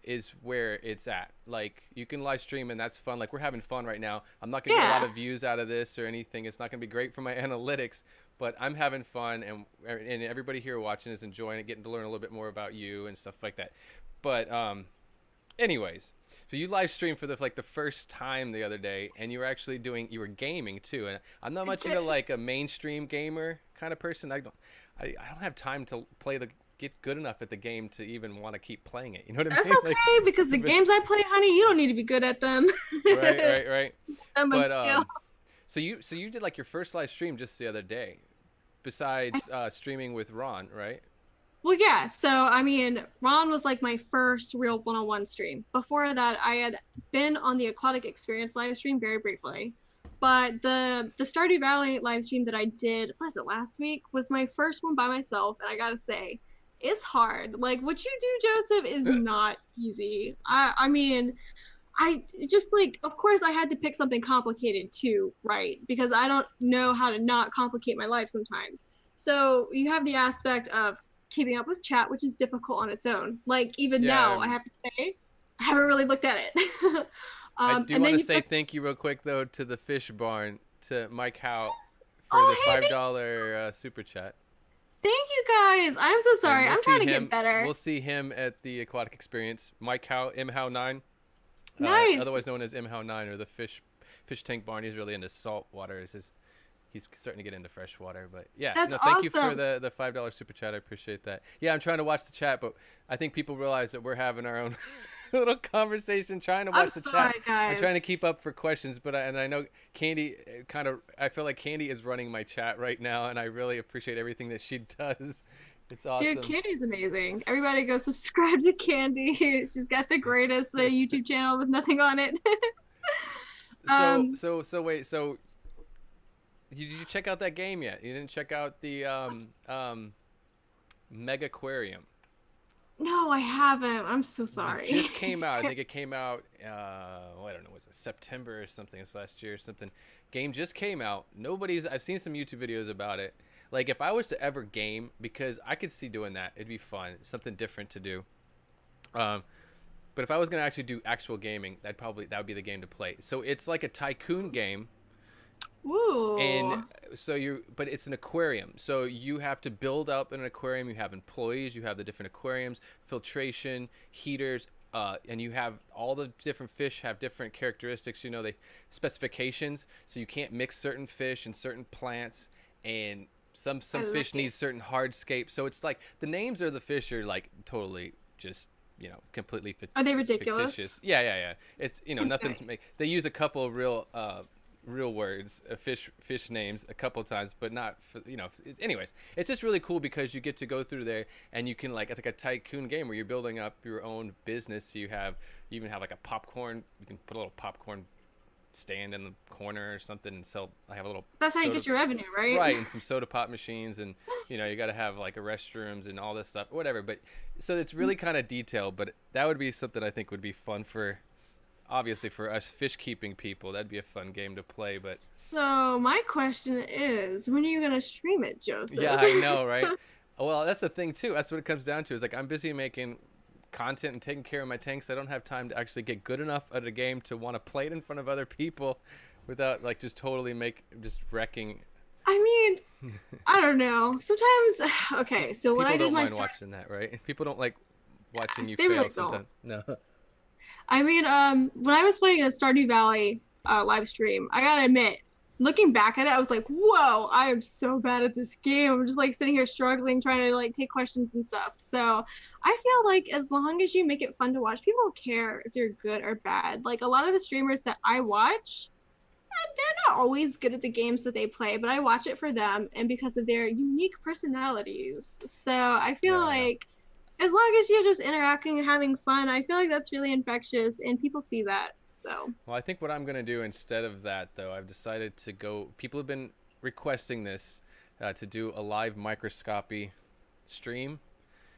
A: is where it's at. Like, you can live stream and that's fun. Like, we're having fun right now. I'm not gonna get a lot of views out of this or anything. It's not gonna be great for my analytics, but I'm having fun, and everybody here watching is enjoying it, getting to learn a little bit more about you and stuff like that. But anyways, so you live streamed for the first time the other day, and you were gaming too. And I'm not much of like a mainstream gamer kind of person. I don't have time to get good enough at the game to even want to keep playing it. You know what I mean?
B: That's okay, because the games I play, honey, you don't need to be good at them.
A: Right.
B: I'm a skill.
A: So you did like your first live stream just the other day, besides streaming with Ron, right?
B: Well, yeah. So, I mean, Ron was like my first real one-on-one stream. Before that, I had been on the Aquatic Experience live stream very briefly. But the Stardew Valley live stream that I did, was it last week, was my first one by myself. And I gotta say, it's hard. Like, what you do, Joseph, is not easy. I mean, I just like, of course, I had to pick something complicated too, right? Because I don't know how to not complicate my life sometimes. So you have the aspect of keeping up with chat, which is difficult on its own. Like, even now, I have to say, I haven't really looked at it.
A: I do want to say thank you real quick, though, to the Fish Barn, to Mike Howe for the $5 super chat.
B: Thank you, guys. I'm so sorry. I'm trying to get better.
A: We'll see him at the Aquatic Experience. Mike Howe, mHowe9.
B: Nice.
A: Otherwise known as mHowe9, or the fish tank barn. He's really into salt water. He's starting to get into fresh water, but yeah.
B: That's
A: thank you
B: awesome.
A: for the $5 super chat. I appreciate that. Yeah, I'm trying to watch the chat, but I think people realize that we're having our own little conversation trying to watch the chat.
B: Guys.
A: I'm trying to keep up for questions, but I know Candy I feel like Candy is running my chat right now, and I really appreciate everything that she does. It's awesome.
B: Dude, Candy's amazing. Everybody go subscribe to Candy. She's got the greatest YouTube channel with nothing on it.
A: So wait, so did you check out that game yet? You didn't check out the Mega Aquarium?
B: No, I haven't. I'm so sorry.
A: It just came out. I think it came out, I don't know, was it September or something? It's last year or something. Game just came out. I've seen some YouTube videos about it. Like, if I was to ever game, because I could see doing that. It'd be fun. It's something different to do. But if I was going to actually do actual gaming, that would be the game to play. So it's like a tycoon game.
B: Ooh.
A: And so but it's an aquarium. So you have to build up an aquarium. You have employees. You have the different aquariums, filtration, heaters, and you have all the different fish have different characteristics. You know, specifications. So you can't mix certain fish and certain plants, and some fish need certain hardscape. So it's like the names of the fish are like totally just, you know, completely
B: Are they ridiculous?
A: Fictitious. Yeah. It's, you know, nothing's they use a couple of real words, fish names a couple of times, but not for, you know. Anyways, it's just really cool because you get to go through there, and you can, like, it's like a tycoon game where you're building up your own business. So you even have like a popcorn. You can put a little popcorn stand in the corner or something and sell. I have a little.
B: That's how you get your revenue, right?
A: Right, and some soda pop machines, and you know, you got to have like a restrooms and all this stuff, whatever. But so it's really kind of detailed, but that would be something I think would be fun for. Obviously, for us fish keeping people, that'd be a fun game to play. But
B: so my question is, when are you gonna stream it, Joseph?
A: Yeah, I know, right? Well, that's the thing too. That's what it comes down to. Is like, I'm busy making content and taking care of my tanks. I don't have time to actually get good enough at a game to want to play it in front of other people, without like just wrecking.
B: I mean, I don't know. Sometimes, okay. So when I did my
A: watching that, right? People don't like watching you fail really sometimes. No.
B: I mean, when I was playing a Stardew Valley live stream, I gotta admit, looking back at it, I was like, whoa, I am so bad at this game. I'm just like sitting here struggling, trying to like take questions and stuff. So I feel like as long as you make it fun to watch, people don't care if you're good or bad. Like a lot of the streamers that I watch, they're not always good at the games that they play, but I watch it for them and because of their unique personalities. So I feel like as long as you're just interacting and having fun, I feel like that's really infectious and people see that. So.
A: Well, I think what I'm going to do instead of that, though, I've decided to go. People have been requesting this to do a live microscopy stream.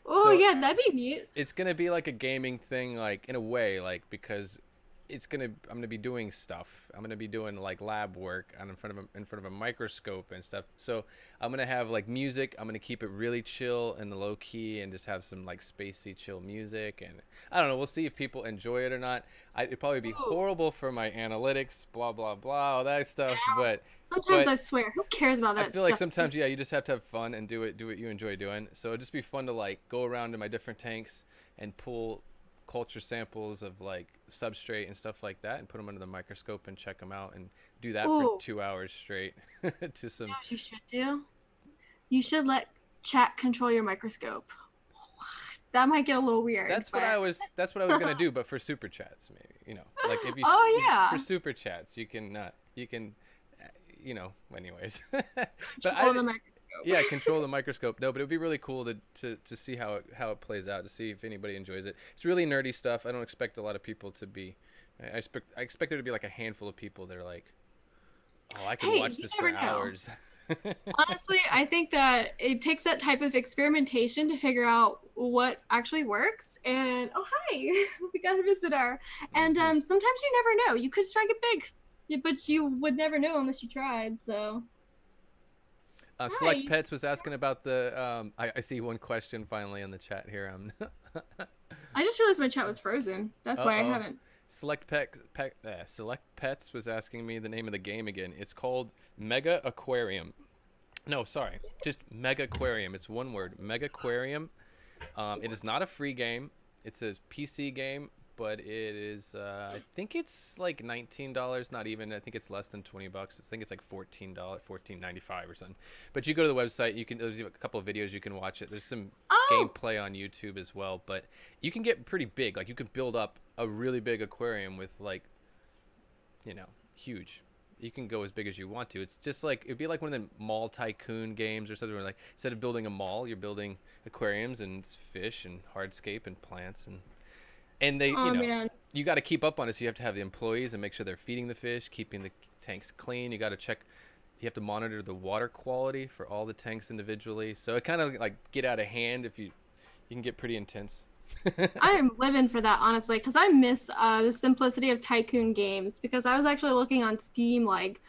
B: Oh, so yeah, that'd be neat.
A: It's going to be like a gaming thing, like in a way, like because I'm going to be doing stuff. I'm going to be doing like lab work in front of a microscope and stuff. So I'm going to have like music. I'm going to keep it really chill and low key and just have some like spacey chill music. And I don't know. We'll see if people enjoy it or not. It'd probably be horrible for my analytics, blah, blah, blah, all that stuff. Yeah.
B: Sometimes I swear, who cares about that
A: stuff? I feel like sometimes, yeah, you just have to have fun and do what you enjoy doing. So it'd just be fun to like go around to my different tanks and pull culture samples of like substrate and stuff like that and put them under the microscope and check them out and do that for 2 hours straight to some.
B: You know what you should do? You should let chat control your microscope. That might get a little weird.
A: That's what I was gonna do, but for super chats, maybe, you know, like if you for super chats you can you know, anyways.
B: Control the microscope.
A: Yeah, control the microscope. No, but it would be really cool to see how it plays out, to see if anybody enjoys it. It's really nerdy stuff. I don't expect a lot of people to be. I expect there to be like a handful of people that are like, oh, I can watch this for hours.
B: Honestly, I think that it takes that type of experimentation to figure out what actually works. And oh, hi, we got a visitor. And sometimes you never know. You could strike it big, but you would never know unless you tried. So.
A: Select Pets was asking about the. I see one question finally in the chat here.
B: I just realized my chat was frozen. That's why I haven't.
A: Select Pets was asking me the name of the game again. It's called Mega Aquarium. No, sorry, just Mega Aquarium. It's one word, Mega Aquarium. It is not a free game. It's a PC game, but it is. I think it's like $19. Not even. I think it's less than $20. I think it's like $14, $14.95 or something. But you go to the website. There's a couple of videos you can watch it. There's some gameplay on YouTube as well. But you can get pretty big. Like you can build up a really big aquarium with like, you know, huge. You can go as big as you want to. It's just like it'd be like one of the mall tycoon games or something where like instead of building a mall, you're building aquariums and fish and hardscape and plants and they, you got to keep up on it. So you have to have the employees and make sure they're feeding the fish, keeping the tanks clean. You got to check. You have to monitor the water quality for all the tanks individually. So it kind of like get out of hand if you can get pretty intense.
B: I am living for that, honestly, because I miss the simplicity of tycoon games. Because I was actually looking on Steam like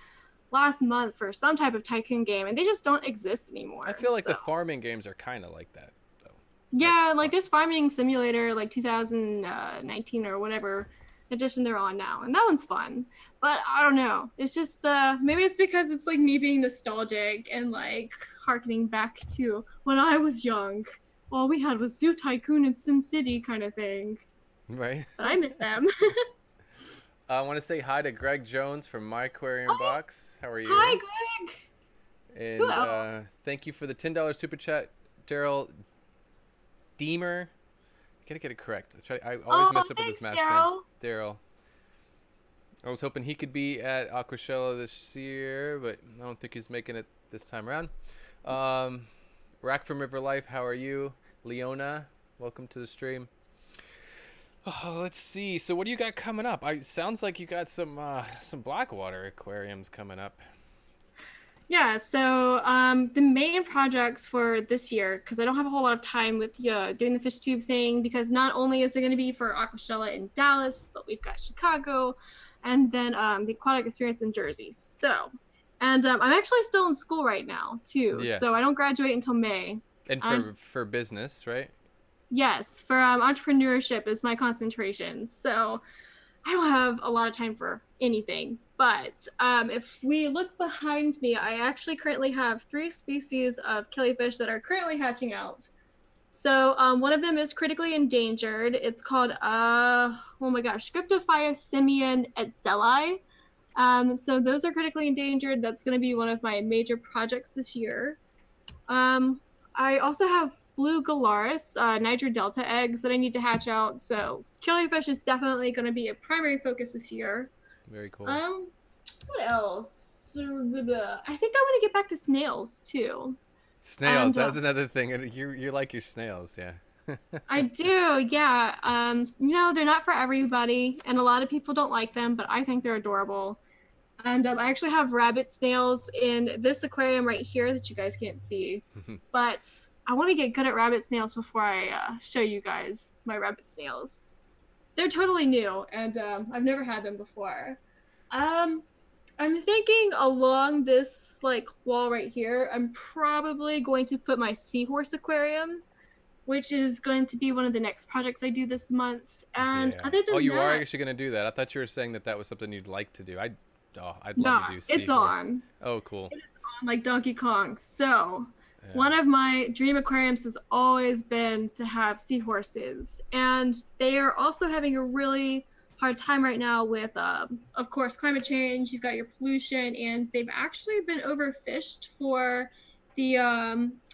B: last month for some type of tycoon game, and they just don't exist anymore.
A: I feel like the farming games are kind of like that, though.
B: Yeah, like this Farming Simulator, like 2019 or whatever edition they're on now, and that one's fun. But I don't know. It's just maybe it's because it's like me being nostalgic and like harkening back to when I was young. All we had was Zoo Tycoon and Sim City kind of thing.
A: Right.
B: But I miss them.
A: I want to say hi to Greg Jones from My Aquarium Box. How are you?
B: Hi, Greg.
A: And thank you for the $10 super chat, Daryl Deemer. I gotta get it correct. I always mess up with his match name. Daryl. I was hoping he could be at Aquashella this year, but I don't think he's making it this time around. Rack from River Life, how are you? Leona, welcome to the stream. Oh, let's see. So what do you got coming up? Sounds like you got some Blackwater aquariums coming up.
B: Yeah, so the main projects for this year, because I don't have a whole lot of time with doing the fish tube thing, because not only is it going to be for Aquashella in Dallas, but we've got Chicago, and then the aquatic experience in Jersey. So, and I'm actually still in school right now too, so I don't graduate until May.
A: And for business, right?
B: Yes, for entrepreneurship is my concentration. So I don't have a lot of time for anything. But if we look behind me, I actually currently have 3 species of killifish that are currently hatching out. So one of them is critically endangered. It's called, oh my gosh, Scriptophia simian etzelli. So those are critically endangered. That's going to be one of my major projects this year. I also have blue galaris, Niger Delta eggs that I need to hatch out. So killifish is definitely going to be a primary focus this year.
A: Very cool.
B: What else? I think I want to get back to snails too.
A: Snails, that's another thing. You like your snails, yeah.
B: I do, yeah. They're not for everybody, and a lot of people don't like them, but I think they're adorable. And I actually have rabbit snails in this aquarium right here that you guys can't see. But I want to get good at rabbit snails before I show you guys my rabbit snails. They're totally new, and I've never had them before. I'm thinking along this wall right here, I'm probably going to put my seahorse aquarium, which is going to be one of the next projects I do this month. And other than
A: you are actually going to do that? I thought you were saying that was something you'd like to do. I'd love to do seahorse.
B: It's on.
A: Oh, cool.
B: It is on like Donkey Kong. So one of my dream aquariums has always been to have seahorses. And they are also having a really hard time right now with, of course, climate change. You've got your pollution, and they've actually been overfished for the,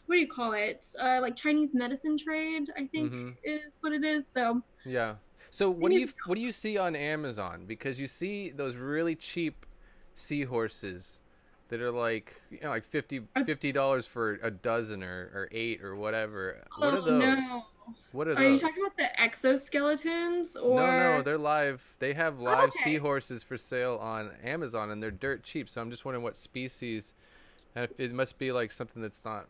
B: what do you call it? Like Chinese medicine trade, I think is what it is. So
A: yeah. So what do you see on Amazon? Because you see those really cheap seahorses that are like $50 for a dozen or 8 or whatever. What are those?
B: No.
A: What are those?
B: Are you talking about the exoskeletons or?
A: No, they're live. They have live seahorses for sale on Amazon, and they're dirt cheap. So I'm just wondering what species. It must be like something that's not.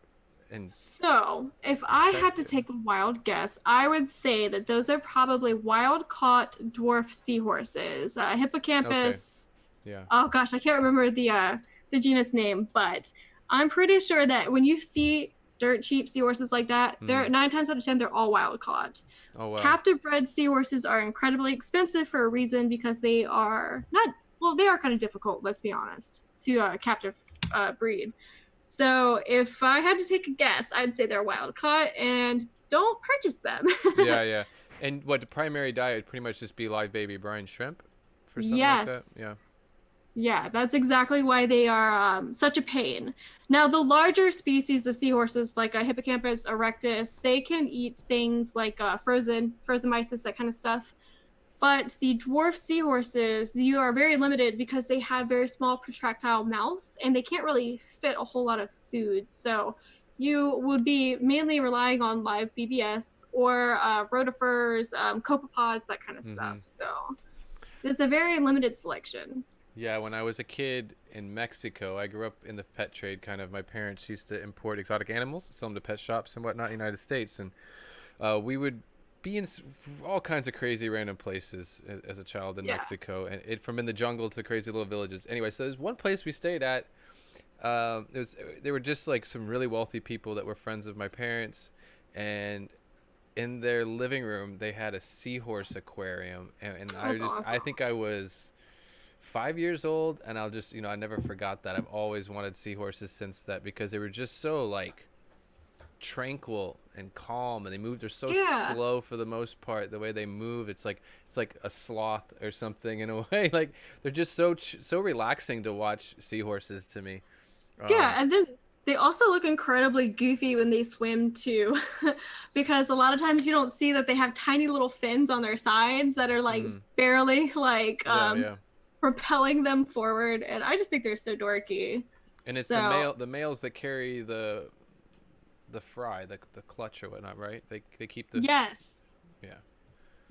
B: So, if I had to take a wild guess, I would say that those are probably wild-caught dwarf seahorses. Hippocampus.
A: Okay. Yeah.
B: Oh gosh, I can't remember the genus name, but I'm pretty sure that when you see dirt cheap seahorses like that, they're 9 times out of 10 they're all wild-caught. Oh wow. Captive bred seahorses are incredibly expensive for a reason, because they are they are kind of difficult. Let's be honest, to captive breed. So if I had to take a guess, I'd say they're wild caught, and don't purchase them.
A: Yeah. And what the primary diet would pretty much just be live baby brine shrimp for something like that? Yeah.
B: Yeah, that's exactly why they are such a pain. Now, the larger species of seahorses, like Hippocampus erectus, they can eat things like frozen mysis, that kind of stuff. But the dwarf seahorses, you are very limited because they have very small protractile mouths, and they can't really fit a whole lot of food. So you would be mainly relying on live BBS or rotifers, copepods, that kind of stuff. So there's a very limited selection.
A: Yeah, when I was a kid in Mexico, I grew up in the pet trade. Kind of, my parents used to import exotic animals, sell them to pet shops and whatnot in the United States, and we would be in all kinds of crazy random places as a child in Mexico, and from in the jungle to crazy little villages. Anyway, so there's one place we stayed at. They were just like some really wealthy people that were friends of my parents, and in their living room they had a seahorse aquarium, and I think I was 5 years old, and I'll just I never forgot that. I've always wanted seahorses since that, because they were just so like tranquil and calm, and they're so slow for the most part. The way they move, it's like a sloth or something in a way. Like they're just so relaxing to watch seahorses to me.
B: And then they also look incredibly goofy when they swim too, because a lot of times you don't see that they have tiny little fins on their sides that are like barely propelling them forward, and I just think they're so dorky.
A: And it's the males that carry the fry, the clutch or whatnot, right? They keep the Yeah.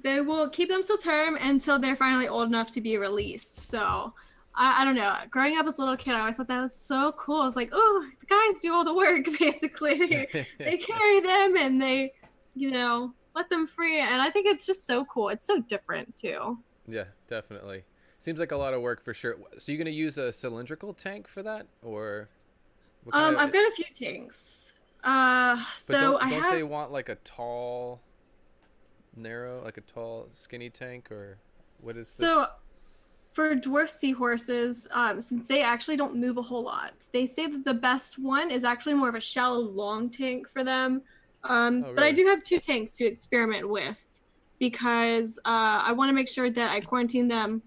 B: They will keep them till term until they're finally old enough to be released. So I don't know. Growing up as a little kid, I always thought that was so cool. It's like, oh, the guys do all the work basically. They carry them and they, let them free. And I think it's just so cool. It's so different too.
A: Yeah, definitely. Seems like a lot of work for sure. So you're gonna use a cylindrical tank for that, or?
B: I've got a few tanks. Don't they want like a tall,
A: narrow, like a tall, skinny tank, or what is?
B: For dwarf seahorses, since they actually don't move a whole lot, they say that the best one is actually more of a shallow, long tank for them. Really? But I do have 2 tanks to experiment with, because I want to make sure that I quarantine them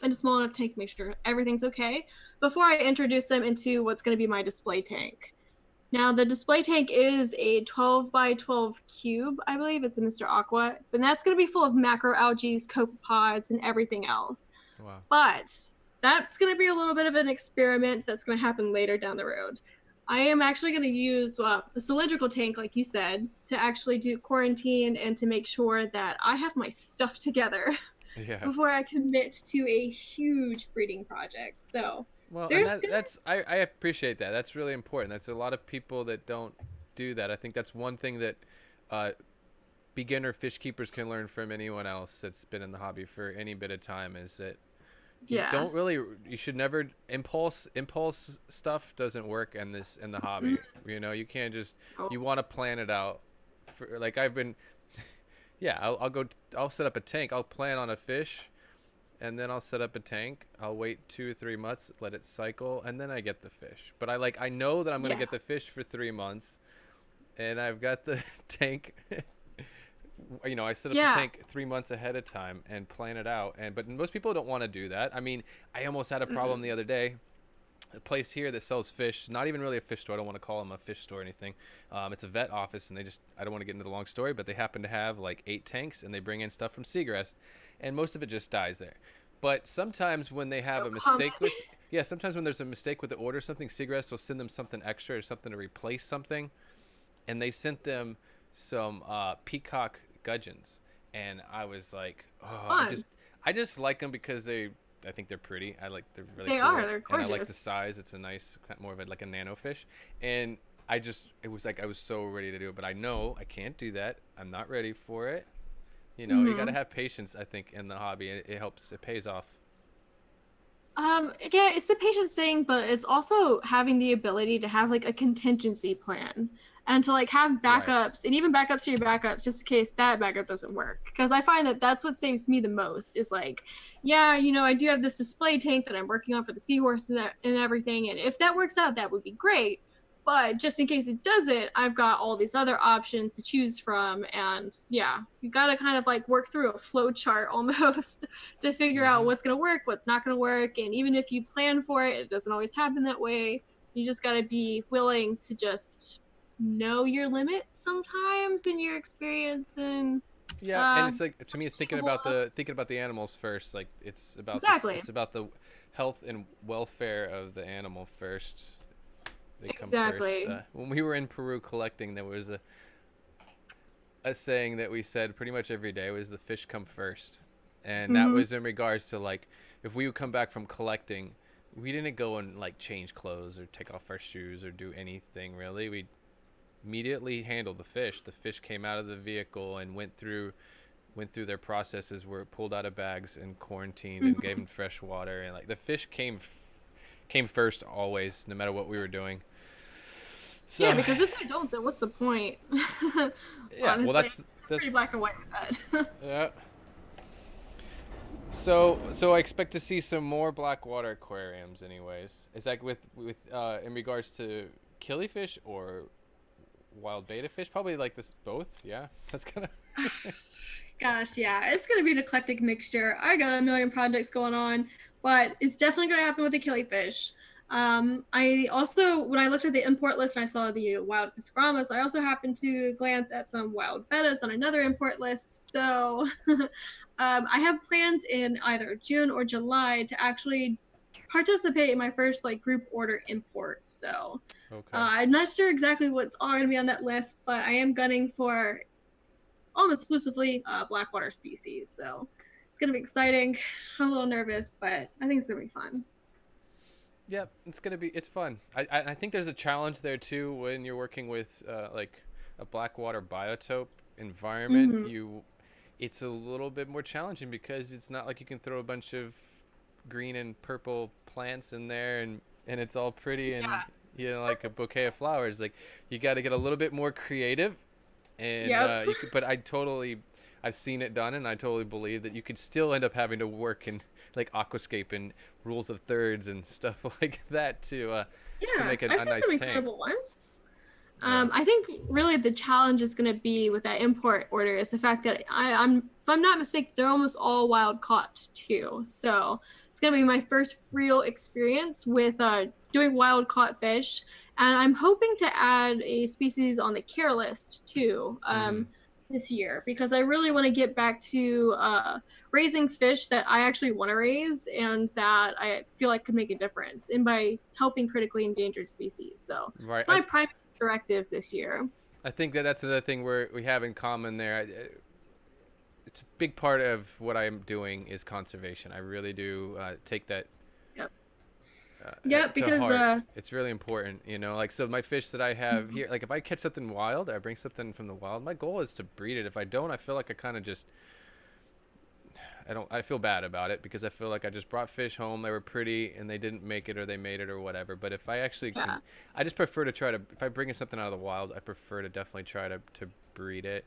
B: in a small enough tank, make sure everything's okay before I introduce them into what's going to be my display tank. Now, the display tank is a 12 by 12 cube, I believe. It's a Mr. Aqua, and that's going to be full of macroalgae, copepods, and everything else.
A: Wow.
B: But that's going to be a little bit of an experiment that's going to happen later down the road. I am actually going to use a cylindrical tank, like you said, to actually do quarantine and to make sure that I have my stuff together before I commit to a huge breeding project. So,
A: well, and I appreciate that. That's really important. That's a lot of people that don't do that. I think that's one thing that beginner fish keepers can learn from anyone else that's been in the hobby for any bit of time, is that you should never impulse stuff doesn't work in the hobby. You know, you can't just you want to plan it out for, like I've been I'll set up a tank. I'll plan on a fish, and then I'll set up a tank. I'll wait 2 or 3 months, let it cycle, and then I get the fish. But I know that I'm going to get the fish for 3 months, and I've got the tank you know, I set up the tank 3 months ahead of time and plan it out. But most people don't want to do that. I mean, I almost had a problem the other day. A place here that sells fish, not even really a fish store. I don't want to call them a fish store or anything. It's a vet office, and I don't want to get into the long story, but they happen to have like 8 tanks, and they bring in stuff from Seagrass, and most of it just dies there. But sometimes when they have a mistake sometimes when there's a mistake with the order, something, Seagrass will send them something extra or something to replace something, and they sent them some peacock gudgeons, and I was like, I just like them because I think they're pretty. They're really cool.
B: They're gorgeous.
A: And I like the size. It's a nice, more of like a nano fish, and I was so ready to do it, but I know I can't do that. I'm not ready for it. You know, you got to have patience, I think, in the hobby. It helps. It pays off.
B: Yeah, it's the patience thing, but it's also having the ability to have like a contingency plan and to like have backups and even backups to your backups just in case that backup doesn't work. Because I find that that's what saves me the most is like, yeah, you know, I do have this display tank that I'm working on for the seahorse and everything. And if that works out, that would be great. But just in case it doesn't, I've got all these other options to choose from. And yeah, you got to kind of like work through a flow chart almost to figure out what's going to work, what's not going to work. And even if you plan for it, it doesn't always happen that way. You just got to be willing to just know your limits sometimes in your experience. And
A: and it's like, to me, it's thinking about the animals first. Like it's about it's about the health and welfare of the animal first. They come first. When we were in Peru collecting, there was a saying that we said pretty much every day was the fish come first. And that was in regards to like, if we would come back from collecting, we didn't go and like change clothes or take off our shoes or do anything really. We immediately handled the fish. The fish came out of the vehicle and went through their processes, were pulled out of bags and quarantined and gave them fresh water. And like the fish came first always, no matter what we were doing. So,
B: yeah, because if they don't, then what's the point?
A: Yeah,
B: honestly,
A: well, that's
B: pretty black and white with that.
A: Yeah. So I expect to see some more blackwater aquariums, anyways. Is that with in regards to killifish or wild betta fish? Probably like this both. Yeah, that's gonna.
B: Gosh, yeah, it's gonna be an eclectic mixture. I got a million projects going on, but it's definitely gonna happen with the killifish. I also, when I looked at the import list and I saw the wild piscigramas, I also happened to glance at some wild bettas on another import list. So I have plans in either June or July to actually participate in my first like group order import. So I'm not sure exactly what's all going to be on that list, but I am gunning for almost exclusively blackwater species. So it's going to be exciting. I'm a little nervous, but I think it's going to be fun.
A: Yeah, it's fun. I think there's a challenge there too when you're working with like a blackwater biotope environment. It's a little bit more challenging because it's not like you can throw a bunch of green and purple plants in there and it's all pretty and you know, like a bouquet of flowers. Like you got to get a little bit more creative. And but I've seen it done, and I totally believe that you could still end up having to work in like aquascape and rules of thirds and stuff like that to make a nice tank. Some
B: incredible ones. I think really the challenge is going to be with that import order is the fact that if I'm not mistaken, they're almost all wild caught too. So it's going to be my first real experience with doing wild caught fish. And I'm hoping to add a species on the care list too this year, because I really want to get back to raising fish that I actually want to raise and that I feel like could make a difference, and by helping critically endangered species. So it's my primary directive this year.
A: I think that's another thing we have in common there. It's a big part of what I'm doing is conservation. I really do take that.
B: Because
A: it's really important, you know. Like, so my fish that I have here, like if I catch something wild, I bring something from the wild. My goal is to breed it. If I don't, I feel like I kind of just, I feel bad about it, because I feel like I just brought fish home. They were pretty and they didn't make it, or they made it or whatever. But if I actually can, I just prefer to try to, if I bring in something out of the wild, I prefer to definitely try to breed it.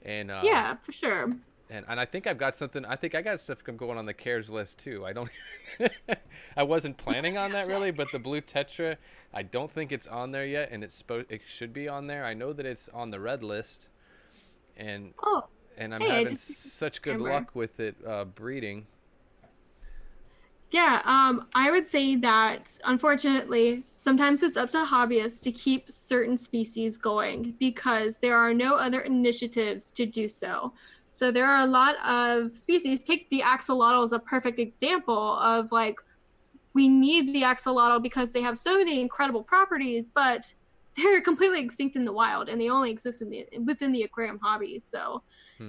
A: And
B: yeah, for sure.
A: And I think I've got something. I think I got stuff going on the cares list too. I don't. I wasn't planning on that really, but the blue tetra, I don't think it's on there yet, and it should be on there. I know that it's on the red list, and I'm having such good luck with it breeding.
B: Yeah, I would say that unfortunately, sometimes it's up to hobbyists to keep certain species going because there are no other initiatives to do so. So there are a lot of species. Take the axolotl as a perfect example of, like, we need the axolotl because they have so many incredible properties, but they're completely extinct in the wild and they only exist within the aquarium hobby. So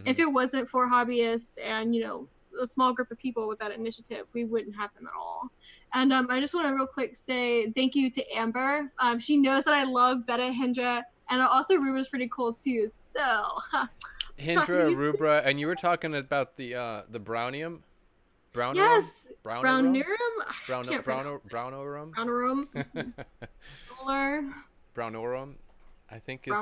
B: if it wasn't for hobbyists and, you know, a small group of people with that initiative, we wouldn't have them at all. And I just want to real quick say thank you to Amber. She knows that I love Betta Hindra, and also Rubra's pretty cool too. So
A: Hindra, Rubra, and you were talking about the brownium. Brownorum?
B: Yes.
A: Brownorum?
B: Brownorum.
A: Brownorum, I think is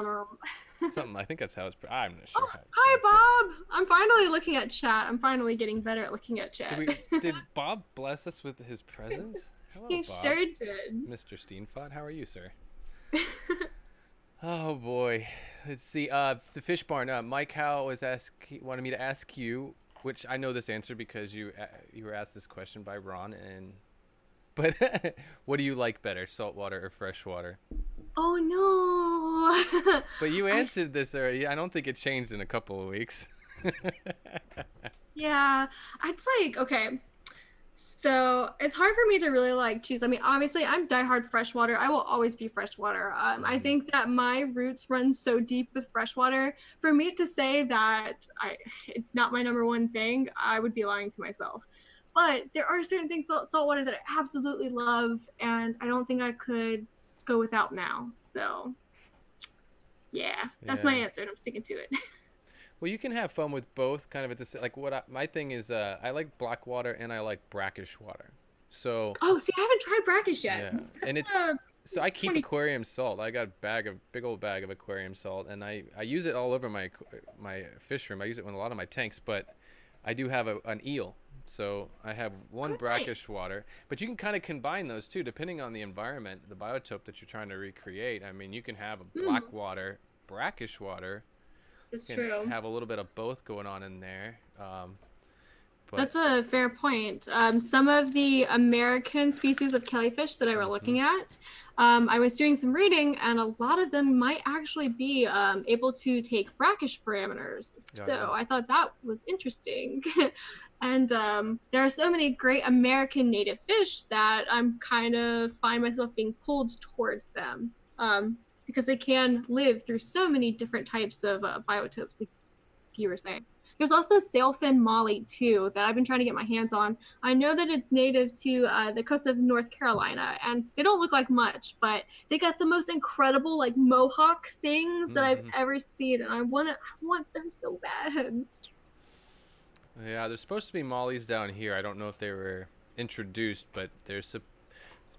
A: something. I think that's how it's. I'm not sure.
B: Hi, Bob. I'm finally looking at chat. I'm finally getting better at looking at chat.
A: Did Bob bless us with his presence? Hello,
B: he
A: Bob.
B: Sure did.
A: Mr. Steenfot, how are you, sir? Oh boy, let's see. The fish barn. Mike Howe wanted me to ask you, which I know this answer because you were asked this question by Ron. But what do you like better, saltwater or freshwater?
B: Oh no!
A: But you answered this already. I don't think it changed in a couple of weeks.
B: Yeah, it's like, okay. So it's hard for me to really like choose. I mean, obviously I'm diehard freshwater. I will always be freshwater. I think that my roots run so deep with freshwater. For me to say that it's not my number one thing, I would be lying to myself. But there are certain things about saltwater that I absolutely love, and I don't think I could go without now. So yeah, that's my answer, and I'm sticking to it.
A: Well, you can have fun with both, kind of at the like. My thing is, I like black water and I like brackish water. So.
B: Oh, see, I haven't tried brackish yet.
A: Yeah, and it's so I keep aquarium salt. I got a big old bag of aquarium salt, and I use it all over my fish room. I use it in a lot of my tanks, but I do have an eel. So I have one brackish water, but you can kind of combine those too, depending on the environment, the biotope that you're trying to recreate. I mean, you can have a black water, brackish water.
B: It's true.
A: Have a little bit of both going on in there. But
B: that's a fair point. Some of the American species of kellyfish that I were looking at, I was doing some reading, and a lot of them might actually be able to take brackish parameters. So I thought that was interesting. And there are so many great American native fish that I'm kind of find myself being pulled towards them. Because they can live through so many different types of biotopes, like you were saying. There's also sailfin molly, too, that I've been trying to get my hands on. I know that it's native to the coast of North Carolina, and they don't look like much, but they got the most incredible, like, mohawk things that I've ever seen, and I want them so bad.
A: Yeah, there's supposed to be mollies down here. I don't know if they were introduced, but there's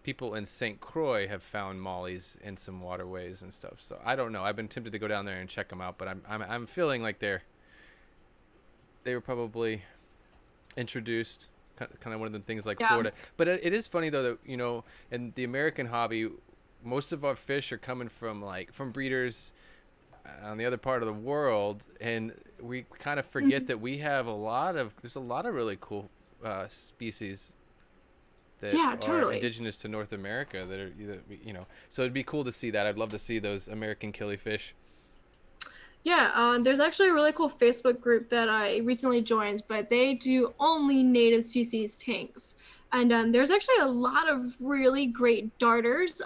A: people in St. Croix have found mollies in some waterways and stuff. So I don't know. I've been tempted to go down there and check them out, but I'm feeling like they were probably introduced, kind of one of the things like Florida. But it is funny though that, you know, in the American hobby, most of our fish are coming from breeders on the other part of the world, and we kind of forget that we have there's a lot of really cool species that
B: Yeah,
A: are
B: totally.
A: indigenous to North America that are, so it'd be cool to see that. I'd love to see those American killifish.
B: Yeah, there's actually a really cool Facebook group that I recently joined, but they do only native species tanks. And there's actually a lot of really great darters.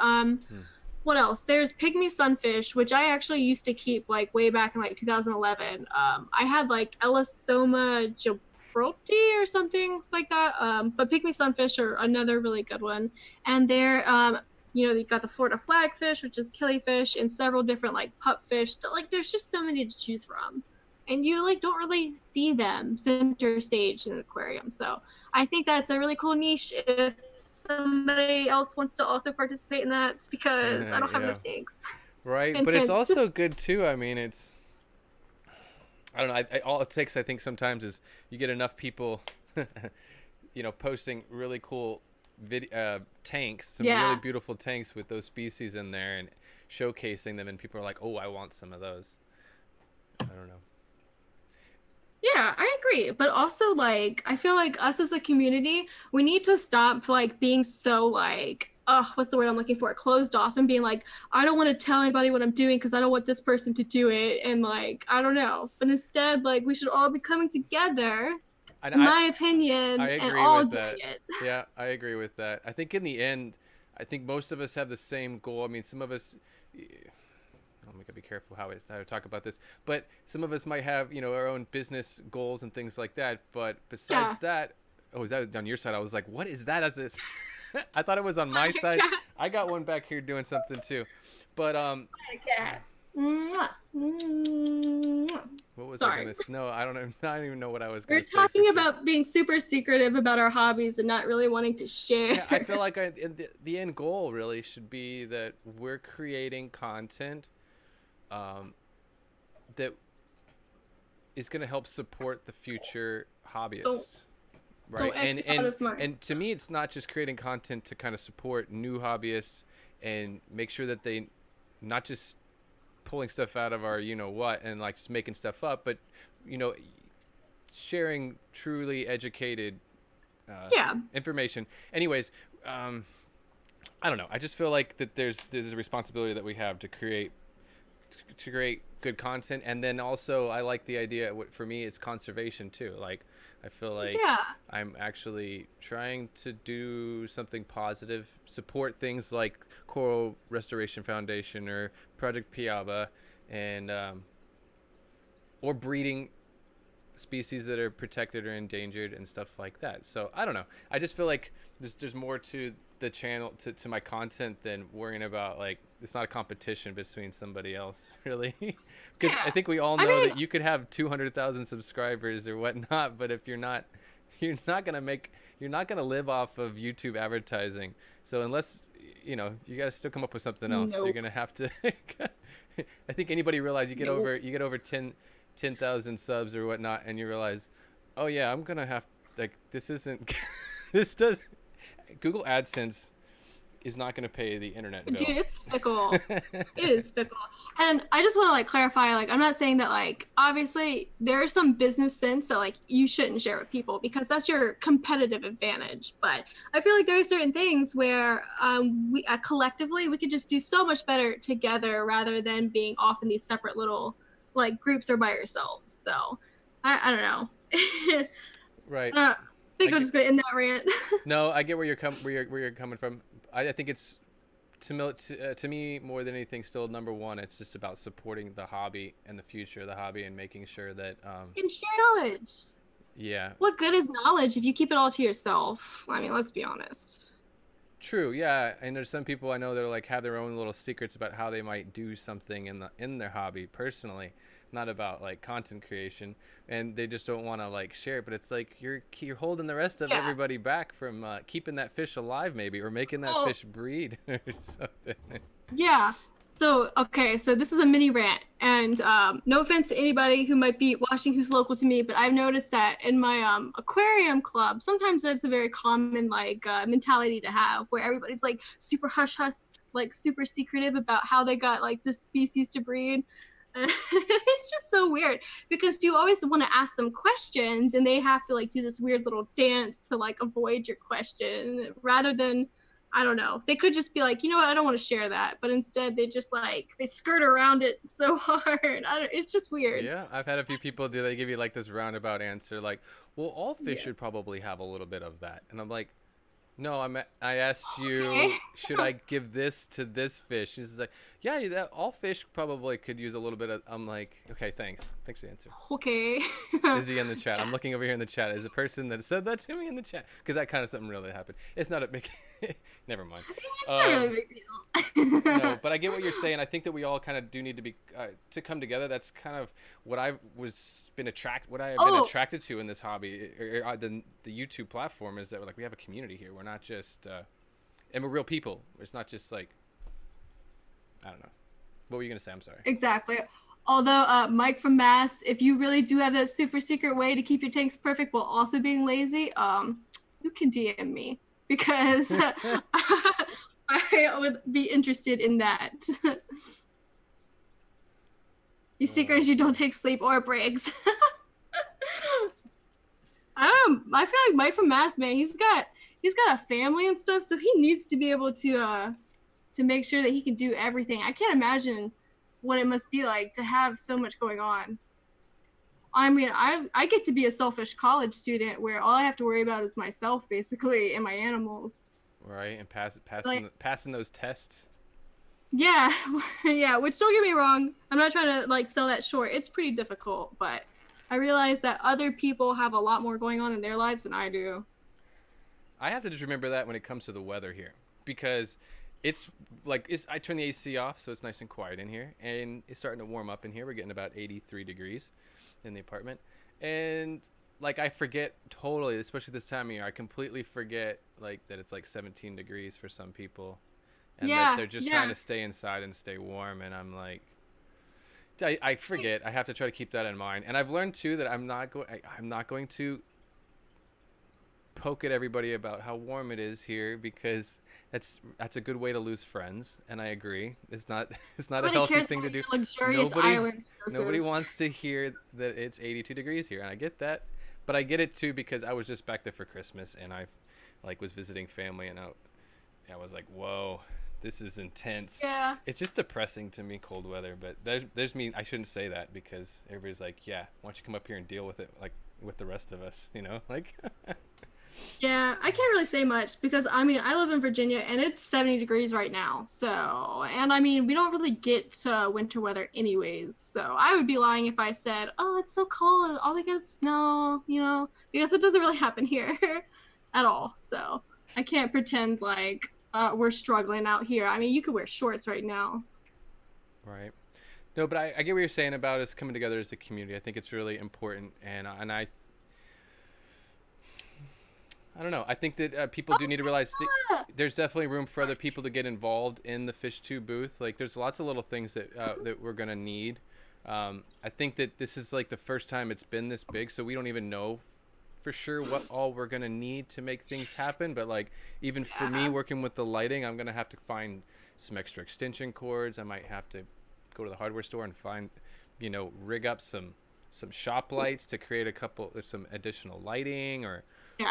B: What else? There's pygmy sunfish, which I actually used to keep like way back in like 2011. I had like Elasoma gibralti or something like that. But pygmy sunfish are another really good one. And they're you've got the Florida flagfish, which is killifish, and several different like pupfish. Like there's just so many to choose from, and you like don't really see them center stage in an aquarium. So I think that's a really cool niche if somebody else wants to also participate in that, because I don't have enough tanks.
A: Right, but it's also good too. I mean, I don't know. All it takes, I think, sometimes is you get enough people, posting really cool tanks, some really beautiful tanks with those species in there, and showcasing them, and people are like, "Oh, I want some of those." I don't know.
B: Yeah, I agree. But also, like, I feel like us as a community, we need to stop like being so like, oh, what's the word I'm looking for? Closed off, and being like, I don't want to tell anybody what I'm doing because I don't want this person to do it, and like, I don't know. But instead, like, we should all be coming together. In my opinion,
A: I agree
B: and all
A: with
B: doing
A: that.
B: it.
A: Yeah, I agree with that. I think in the end, I think most of us have the same goal. I mean, some of us, I'm gonna be careful how I talk about this, but some of us might have, our own business goals and things like that. But besides that, oh, is that on your side? I was like, what is that? As this, I thought it was on my side. I got one back here doing something too, but what was I gonna say? No, I don't know. I don't even know what I was gonna say.
B: We're talking about being super secretive about our hobbies and not really wanting to share.
A: Yeah, I feel like the end goal really should be that we're creating content that is going to help support the future hobbyists. Right. And to me, it's not just creating content to kind of support new hobbyists and make sure that they not just pulling stuff out of our what and like just making stuff up, but sharing truly educated information. Anyways, I don't know. I just feel like that there's a responsibility that we have to create good content, and then also I like the idea. For me, it's conservation too. Like I feel like I'm actually trying to do something positive, support things like Coral Restoration Foundation or Project Piaba, and or breeding species that are protected or endangered and stuff like that. So I don't know. I just feel like there's more to the channel, to my content, than worrying about like it's not a competition between somebody else, really. Because I think we all know that you could have 200,000 subscribers or whatnot, but if you're not gonna live off of YouTube advertising. So unless you got to still come up with something else. Nope. You're gonna have to. I think anybody realize you get over 10,000 subs or whatnot, and you realize, oh yeah, I'm gonna have this isn't this does Google AdSense is not going to pay the internet bill.
B: Dude, it's fickle. It is fickle. And I just want to clarify, I'm not saying that obviously there's some business sense that you shouldn't share with people because that's your competitive advantage. But I feel like there are certain things where we collectively we could just do so much better together rather than being off in these separate little groups or by yourselves. So I don't know.
A: Right.
B: I think I'm just gonna end that rant.
A: No, I get where you're coming from. I think it's to me more than anything still number one. It's just about supporting the hobby and the future of the hobby and making sure that
B: you can share knowledge.
A: Yeah.
B: What good is knowledge if you keep it all to yourself? I mean, let's be honest.
A: True. Yeah, and there's some people I know that are have their own little secrets about how they might do something in their hobby personally. Not about content creation, and they just don't want to share it. But it's you're holding the rest of everybody back from keeping that fish alive, maybe, or making that fish breed or something.
B: Yeah. So so this is a mini rant, and no offense to anybody who might be watching who's local to me, but I've noticed that in my aquarium club, sometimes that's a very common mentality to have, where everybody's super hush hush, super secretive about how they got this species to breed. It's just so so weird because you always want to ask them questions and they have to like do this weird little dance to like avoid your question rather than, I don't know. They could just be like, you know what, I don't want to share that. But instead they just like, they skirt around it so hard. It's just weird.
A: Yeah, I've had a few people do, they give you like this roundabout answer like, well, all fish should probably have a little bit of that. And I'm like, no, I asked you, should I give this to this fish? She's like, yeah, all fish probably could use a little bit of. I'm like, okay, thanks for the answer.
B: Okay.
A: Is he in the chat? I'm looking over here in the chat. Is the person that said that to me in the chat? Because that kind of something really happened. It's not a big. Never mind.
B: It's not really a big deal.
A: No, but I get what you're saying. I think that we all kind of do need to be to come together. That's kind of what I have been attracted to in this hobby, or the YouTube platform, is that like we have a community here. We're not just and we're real people. It's not just like, I don't know. What were you gonna say? I'm sorry.
B: Exactly. Although Mike from Mass, if you really do have that super secret way to keep your tanks perfect while also being lazy, you can DM me because I would be interested in that. Your secret is you don't take sleep or breaks. I don't know. I feel like Mike from Mass, man, he's got a family and stuff, so he needs to be able to make sure that he can do everything. I can't imagine what it must be like to have so much going on. I mean, I get to be a selfish college student where all I have to worry about is myself, basically, and my animals.
A: Right, and passing those tests.
B: Yeah, yeah, which don't get me wrong, I'm not trying to like sell that short. It's pretty difficult, but I realize that other people have a lot more going on in their lives than I do.
A: I have to just remember that when it comes to the weather here, because it's like I turn the AC off, so it's nice and quiet in here, and it's starting to warm up in here. We're getting about 83 degrees in the apartment, and like I forget totally, especially this time of year, I completely forget like that it's like 17 degrees for some people, and that they're just trying to stay inside and stay warm, and I'm like, I forget. I have to try to keep that in mind, and I've learned too that I'm not going to poke at everybody about how warm it is here, because that's a good way to lose friends, and I agree. It's not a healthy thing to do. Nobody wants to hear that it's 82 degrees here, and I get that, but I get it too because I was just back there for Christmas, and I like was visiting family, and I was like, whoa, this is intense.
B: Yeah.
A: It's just depressing to me, cold weather, but there's me. I shouldn't say that because everybody's like, yeah, why don't you come up here and deal with it like with the rest of us, you know, like.
B: Yeah, I can't really say much because I mean I live in Virginia and it's 70 degrees right now. So, and I mean we don't really get winter weather anyways. So I would be lying if I said, oh, it's so cold, all we get is snow, you know, because it doesn't really happen here at all. So I can't pretend like we're struggling out here. I mean, you could wear shorts right now.
A: Right. No, but I get what you're saying about us coming together as a community. I think it's really important, and I don't know. I think that people do need to realize there's definitely room for other people to get involved in the Fish 2 booth. Like, there's lots of little things that that we're gonna need. I think that this is like the first time it's been this big, so we don't even know for sure what all we're gonna need to make things happen. But like, even for me working with the lighting, I'm gonna have to find some extra extension cords. I might have to go to the hardware store and find, you know, rig up some shop lights to create some additional lighting or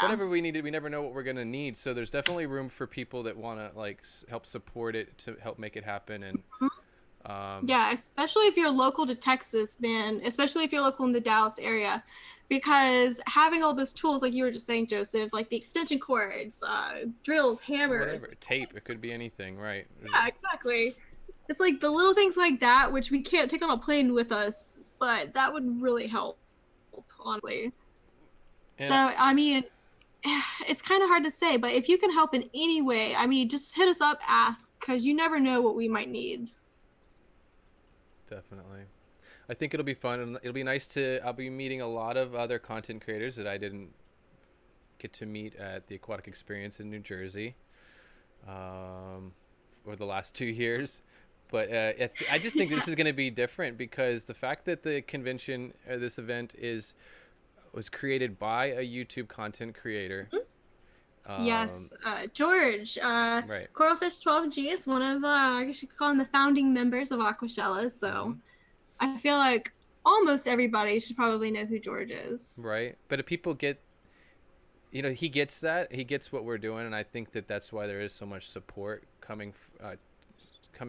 A: whatever we needed. We never know what we're gonna need, so there's definitely room for people that want to like help support it to help make it happen. And
B: yeah, especially if you're local to Texas, man, especially if you're local in the Dallas area, because having all those tools, like you were just saying, Joseph, like the extension cords, drills, hammers,
A: whatever, tape, it could be anything, right?
B: Yeah, exactly. It's like the little things like that, which we can't take on a plane with us, but that would really help, honestly. So, I mean, it's kind of hard to say, but if you can help in any way, I mean, just hit us up, ask, because you never know what we might need.
A: Definitely. I think it'll be fun, and it'll be nice I'll be meeting a lot of other content creators that I didn't get to meet at the Aquatic Experience in New Jersey for the last 2 years. But I just think this is going to be different because the fact that the convention, this event, was created by a YouTube content creator.
B: Yes, George,
A: right.
B: Coralfish 12G is one of, I guess you could call him the founding members of Aquashella. So I feel like almost everybody should probably know who George is.
A: Right. But if people get, he gets that. He gets what we're doing, and I think that that's why there is so much support coming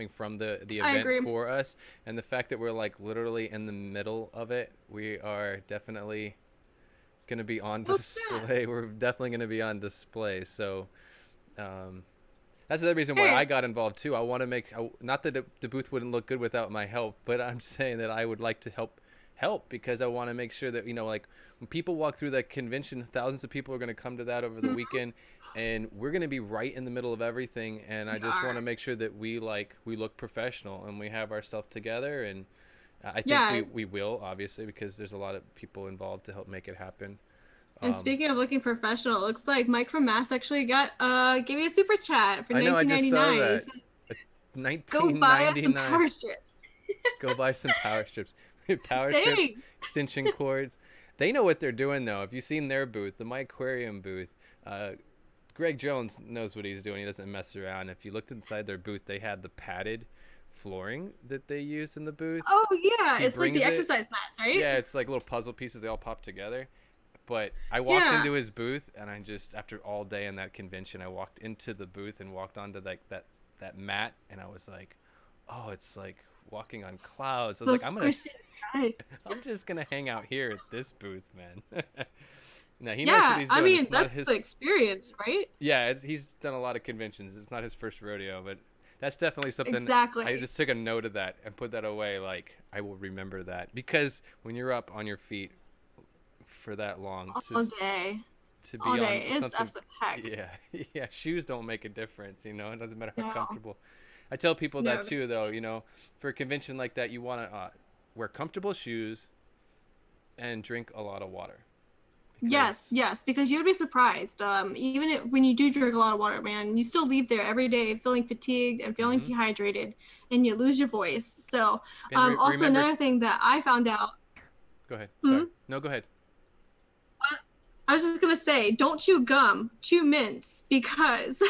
A: from the event for us, and the fact that we're like literally in the middle of it. We are definitely going to be on display. We're definitely going to be on display. So that's the reason why I got involved too. I want to make, not that the booth wouldn't look good without my help, but I'm saying that I would like to help because I want to make sure that, like when people walk through that convention, thousands of people are going to come to that over the weekend, and we're going to be right in the middle of everything. And I just want to make sure that we look professional and we have our stuff together. And I think we will, obviously, because there's a lot of people involved to help make it happen.
B: And speaking of looking professional, it looks like Mike from Mass actually gave me a super chat for $19.99.
A: I just saw that. $19.99.
B: Go buy us some power strips.
A: Go buy some power strips. Power strips, extension cords. They know what they're doing, though. If you've seen their booth, the My Aquarium booth, Greg Jones knows what he's doing. He doesn't mess around. If you looked inside their booth, they had the padded flooring that they use in the booth.
B: Oh, yeah. It's like the exercise mats, right?
A: Yeah, it's like little puzzle pieces. They all pop together. But I walked into his booth, and I just, after all day in that convention, I walked into the booth and walked onto like that mat, and I was like, oh, it's like walking on clouds. I was like, I'm just gonna hang out here at this booth, man. No, he knows what he's doing. I mean,
B: that's the experience, right?
A: Yeah, he's done a lot of conventions. It's not his first rodeo, but that's definitely something.
B: Exactly.
A: I just took a note of that and put that away. Like, I will remember that, because when you're up on your feet for that long,
B: all day,
A: to be all day,
B: it's absolute heck.
A: Yeah. Shoes don't make a difference. It doesn't matter how comfortable. I tell people that too, though. For a convention like that, you want to wear comfortable shoes and drink a lot of water.
B: Yes, because you'd be surprised. Even when you do drink a lot of water, man, you still leave there every day feeling fatigued and feeling dehydrated, and you lose your voice. So, also another thing that I found out.
A: Go ahead. Sorry. No, go ahead.
B: I was just going to say, don't chew gum, chew mints, because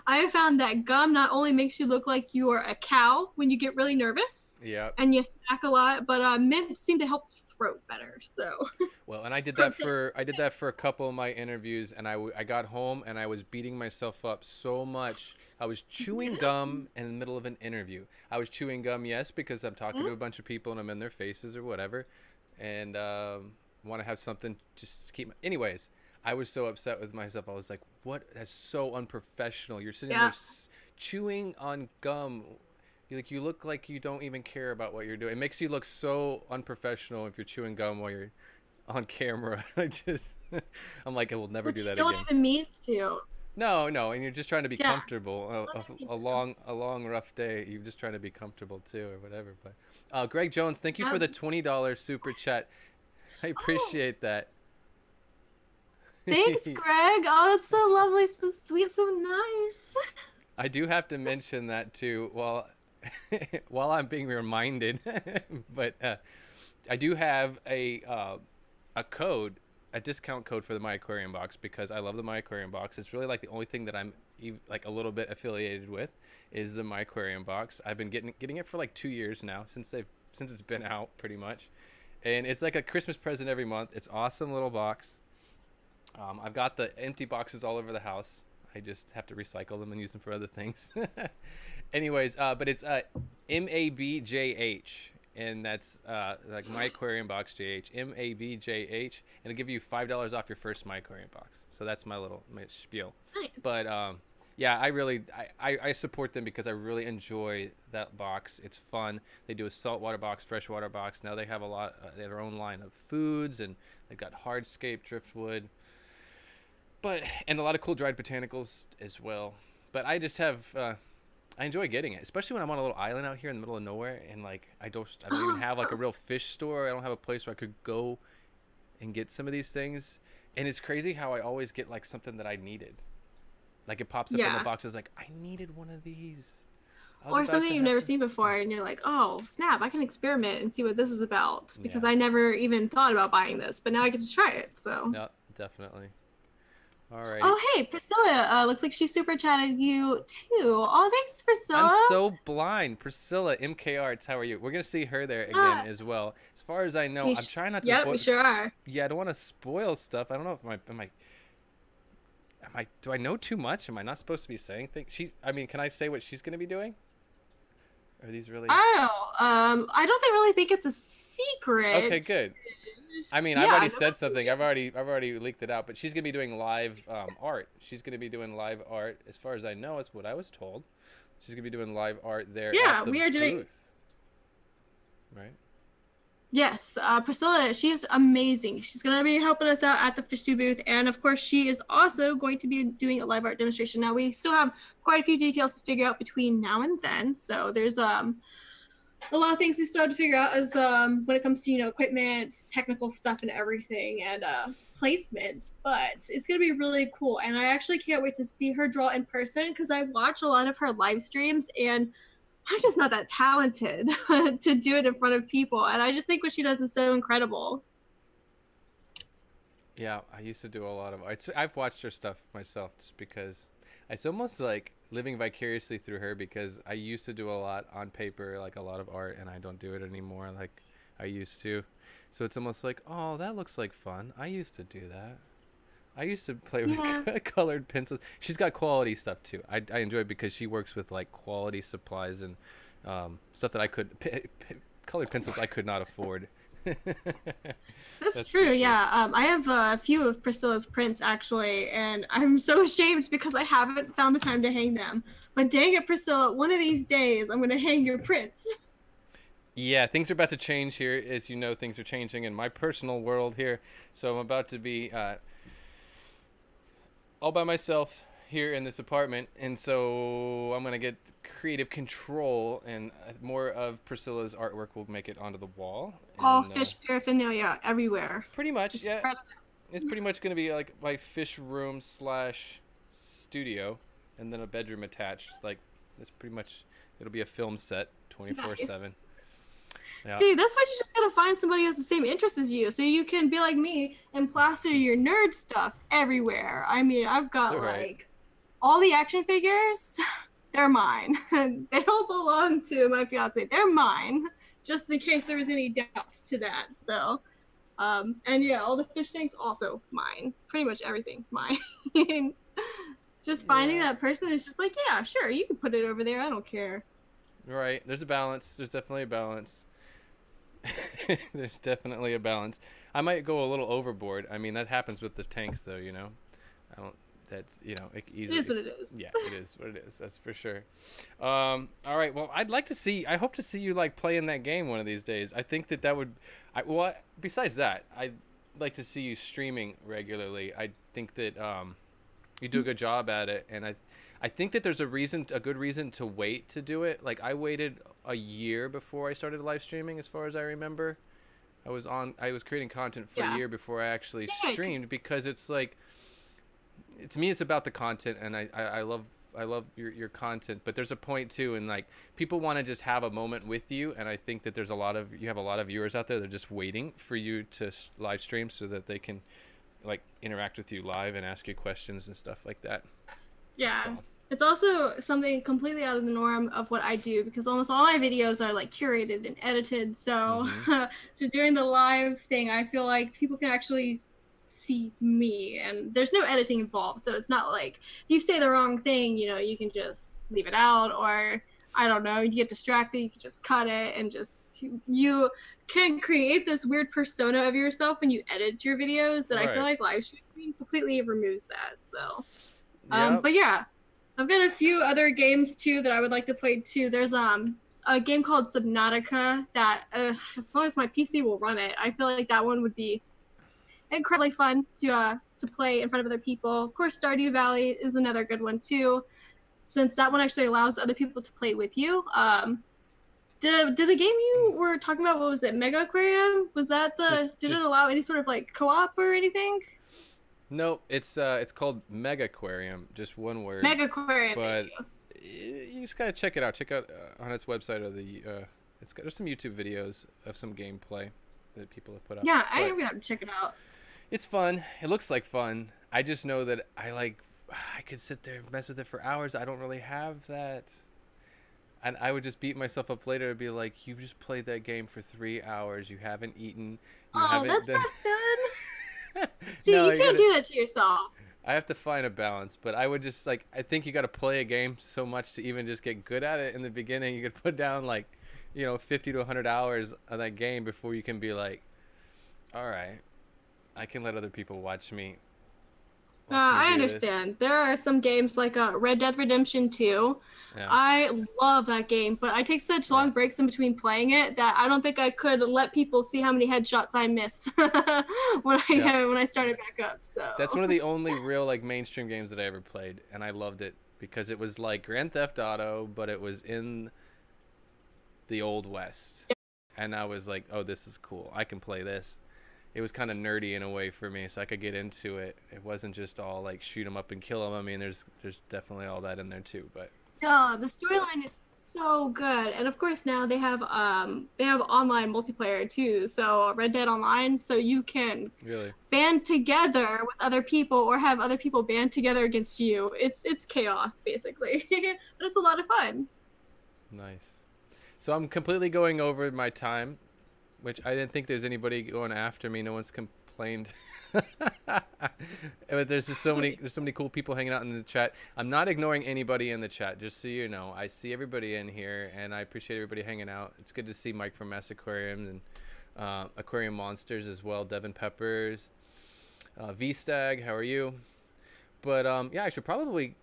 B: I have found that gum not only makes you look like you are a cow when you get really nervous and you snack a lot, but mints seem to help throat better. So. Well,
A: and I did that for a couple of my interviews, and I got home and I was beating myself up so much. I was chewing gum in the middle of an interview. I was chewing gum, yes, because I'm talking to a bunch of people and I'm in their faces or whatever, and want to have something just to keep anyways. I was so upset with myself. I was like, what? That's so unprofessional. You're sitting there chewing on gum. You look like you don't even care about what you're doing. It makes you look so unprofessional if you're chewing gum while you're on camera. I'm like, I will never do that again.
B: You don't even mean to.
A: No, and you're just trying to be comfortable. A long rough day. You're just trying to be comfortable too, or whatever. But Greg Jones, thank you for the $20 super chat. I appreciate that.
B: Thanks, Greg. Oh, that's so lovely, so sweet, so nice.
A: I do have to mention that too while I'm being reminded. But I do have a code, a discount code for the My Aquarium box, because I love the My Aquarium box. It's really like the only thing that I'm like a little bit affiliated with is the My Aquarium box. I've been getting it for like 2 years now, since it's been out pretty much. And it's like a Christmas present every month. It's awesome little box. I've got the empty boxes all over the house. I just have to recycle them and use them for other things. Anyways, but it's MABJH, and that's like My Aquarium box JH. MABJH, and it'll give you $5 off your first My Aquarium box. So that's my spiel. Nice. But yeah, I support them because I really enjoy that box. It's fun. They do a saltwater box, freshwater box. Now they have they have their own line of foods, and they've got hardscape, driftwood, and a lot of cool dried botanicals as well. But I just have, I enjoy getting it, especially when I'm on a little island out here in the middle of nowhere, and like I don't even have like a real fish store. I don't have a place where I could go and get some of these things. And it's crazy how I always get like something that I needed. Like it pops up in the box. I was like, I needed one of these.
B: Or something you've never seen before, and you're like, oh, snap, I can experiment and see what this is about, because I never even thought about buying this, but now I get to try it, so.
A: Yeah, definitely. Alrighty.
B: Oh, hey, Priscilla. Looks like she super chatted you too. Oh, thanks,
A: I'm
B: Priscilla.
A: so blind. Priscilla, MK Arts, how are you? We're gonna see her there again
B: Uh,
A: as well. As far as I know, I'm trying not to.
B: yep, we sure are.
A: Yeah, I don't want to spoil stuff. I don't know if do I know too much? Am I not supposed to be saying things? I mean, can I say what she's gonna be doing? Are these really?
B: Oh, I don't really think it's a secret.
A: Okay, good. I mean, I've
B: Yeah,
A: already said something. I've already leaked it out. But she's gonna be doing live art. She's gonna be doing live art. As far as I know, is what I was told. She's gonna be doing live art there.
B: Yeah,
A: at the
B: we are doing.
A: booth. Right.
B: Yes, Priscilla, she's amazing. She's going to be helping us out at the Fish Stew booth. And of course, she is also going to be doing a live art demonstration. Now, we still have quite a few details to figure out between now and then. So there's a lot of things we still have to figure out as when it comes to, equipment, technical stuff and everything, and placement. But it's going to be really cool. And I actually can't wait to see her draw in person because I watch a lot of her live streams and I'm just not that talented to do it in front of people. And I just think what she does is so incredible.
A: Yeah, I used to do a lot of art. I've watched her stuff myself just because it's almost like living vicariously through her because I used to do a lot on paper, like a lot of art, and I don't do it anymore like I used to. So it's almost like, oh, that looks like fun. I used to do that. I used to play with colored pencils. She's got quality stuff too. I enjoy it because she works with like quality supplies and stuff that I could colored pencils I could not afford.
B: That's true. Sure. Yeah. I have a few of Priscilla's prints actually, and I'm so ashamed because I haven't found the time to hang them. But dang it, Priscilla, one of these days I'm going to hang your prints.
A: Yeah, things are about to change here. As you know, things are changing in my personal world here. So I'm about to be all by myself here in this apartment, and so I'm gonna get creative control, and more of Priscilla's artwork will make it onto the wall.
B: All fish paraphernalia everywhere.
A: Pretty much, just yeah. It's pretty much gonna be like my fish room / studio, and then a bedroom attached. Like it's pretty much it'll be a film set 24/7. Yeah.
B: See, that's why you just gotta find somebody who has the same interests as you, so you can be like me and plaster your nerd stuff everywhere. I mean, I've got like all the action figures. They're mine. They don't belong to my fiance. They're mine, just in case there was any doubts to that. So, and yeah, all the fish tanks also mine. Pretty much everything mine. Just finding that person is just like, yeah, sure, you can put it over there. I don't care.
A: Right. There's a balance. There's definitely a balance. There's definitely a balance. I might go a little overboard. I mean, that happens with the tanks, though. I don't. That's it easily.
B: It is what it is.
A: Yeah, it is what it is. That's for sure. All right. Well, I'd like to see. I hope to see you like play in that game one of these days. I think that would. Well, besides that, I'd like to see you streaming regularly. I think that you do a good job at it, and I think that there's a good reason to wait to do it. Like I waited a year before I started live streaming, as far as I remember. I was creating content for a year before I actually streamed because it's like, to me, it's about the content, and I love your content. But there's a point too, and like people want to just have a moment with you, and I think that you have a lot of viewers out there that are just waiting for you to live stream so that they can like interact with you live and ask you questions and stuff like that.
B: Yeah. So. It's also something completely out of the norm of what I do because almost all my videos are like curated and edited. So to doing the live thing, I feel like people can actually see me and there's no editing involved. So it's not like if you say the wrong thing, you can just leave it out, or I don't know, you get distracted, you can just cut it, and just you can create this weird persona of yourself when you edit your videos that I feel like live streaming completely removes that. So but yeah, I've got a few other games too that I would like to play too. There's a game called Subnautica that as long as my PC will run it, I feel like that one would be incredibly fun to play in front of other people. Of course, Stardew Valley is another good one too, since that one actually allows other people to play with you. Did the game you were talking about, what was it, Mega Aquarium? Was that did it allow any sort of like co-op or anything?
A: No, it's called Mega Aquarium, just one word.
B: Mega Aquarium.
A: But you just gotta check it out. Check out on its website or there's some YouTube videos of some gameplay that people have put up.
B: Yeah, I'm gonna have to check it out.
A: It's fun. It looks like fun. I just know that I could sit there and mess with it for hours. I don't really have that. And I would just beat myself up later and be like, you just played that game for 3 hours. You haven't eaten. You
B: Oh,
A: haven't
B: that's
A: done...
B: not fun. See,
A: No,
B: you
A: you
B: can't
A: gotta...
B: do that to yourself.
A: I have to find a balance, but I would just like, I think you got to play a game so much to even just get good at it in the beginning. You could put down like, 50 to 100 hours on that game before you can be like, all right, I can let other people watch me.
B: I
A: Do this.
B: understand. There are some games like Red Dead Redemption 2.
A: Yeah.
B: I love that game, but I take such long breaks in between playing it that I don't think I could let people see how many headshots I miss when I started back up. So
A: that's one of the only real like mainstream games that I ever played, and I loved it because it was like Grand Theft Auto, but it was in the Old West, and I was like, oh, this is cool. I can play this. It was kind of nerdy in a way for me, so I could get into it. It wasn't just all like shoot them up and kill them. I mean, there's definitely all that in there too, but
B: yeah, the storyline is so good, and of course now they have online multiplayer too. So Red Dead Online, so you can
A: really
B: band together with other people or have other people band together against you. It's chaos basically, but it's a lot of fun.
A: Nice. So I'm completely going over my time, which I didn't think there's anybody going after me. No one's complained. But there's so many cool people hanging out in the chat. I'm not ignoring anybody in the chat, just so you know. I see everybody in here, and I appreciate everybody hanging out. It's good to see Mike from Mass Aquarium and Aquarium Monsters as well. Devin Peppers, V-Stag, how are you? But yeah, I should probably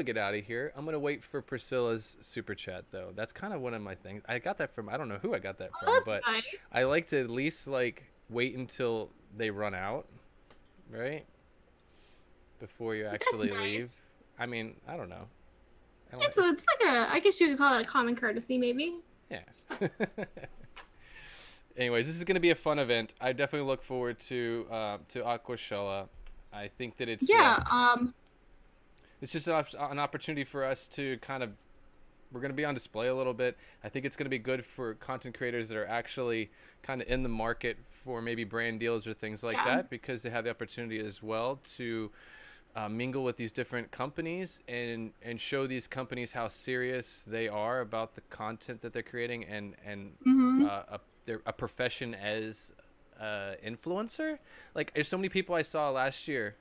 A: get out of here. I'm gonna wait for Priscilla's super chat though. That's kind of one of my things. I got that from, I don't know who I got that from, but
B: nice.
A: I like to at least like wait until they run out, right? Before you actually leave. I mean, I don't know.
B: It's like I guess you could call it a common courtesy, maybe.
A: Yeah. Anyways, this is gonna be a fun event. I definitely look forward to Aquashella. I think that it's it's just an opportunity for us to kind of, we're going to be on display a little bit. I think it's going to be good for content creators that are actually kind of in the market for maybe brand deals or things like that, because they have the opportunity as well to mingle with these different companies and show these companies how serious they are about the content that they're creating and a profession as influencer. Like there's so many people I saw last year.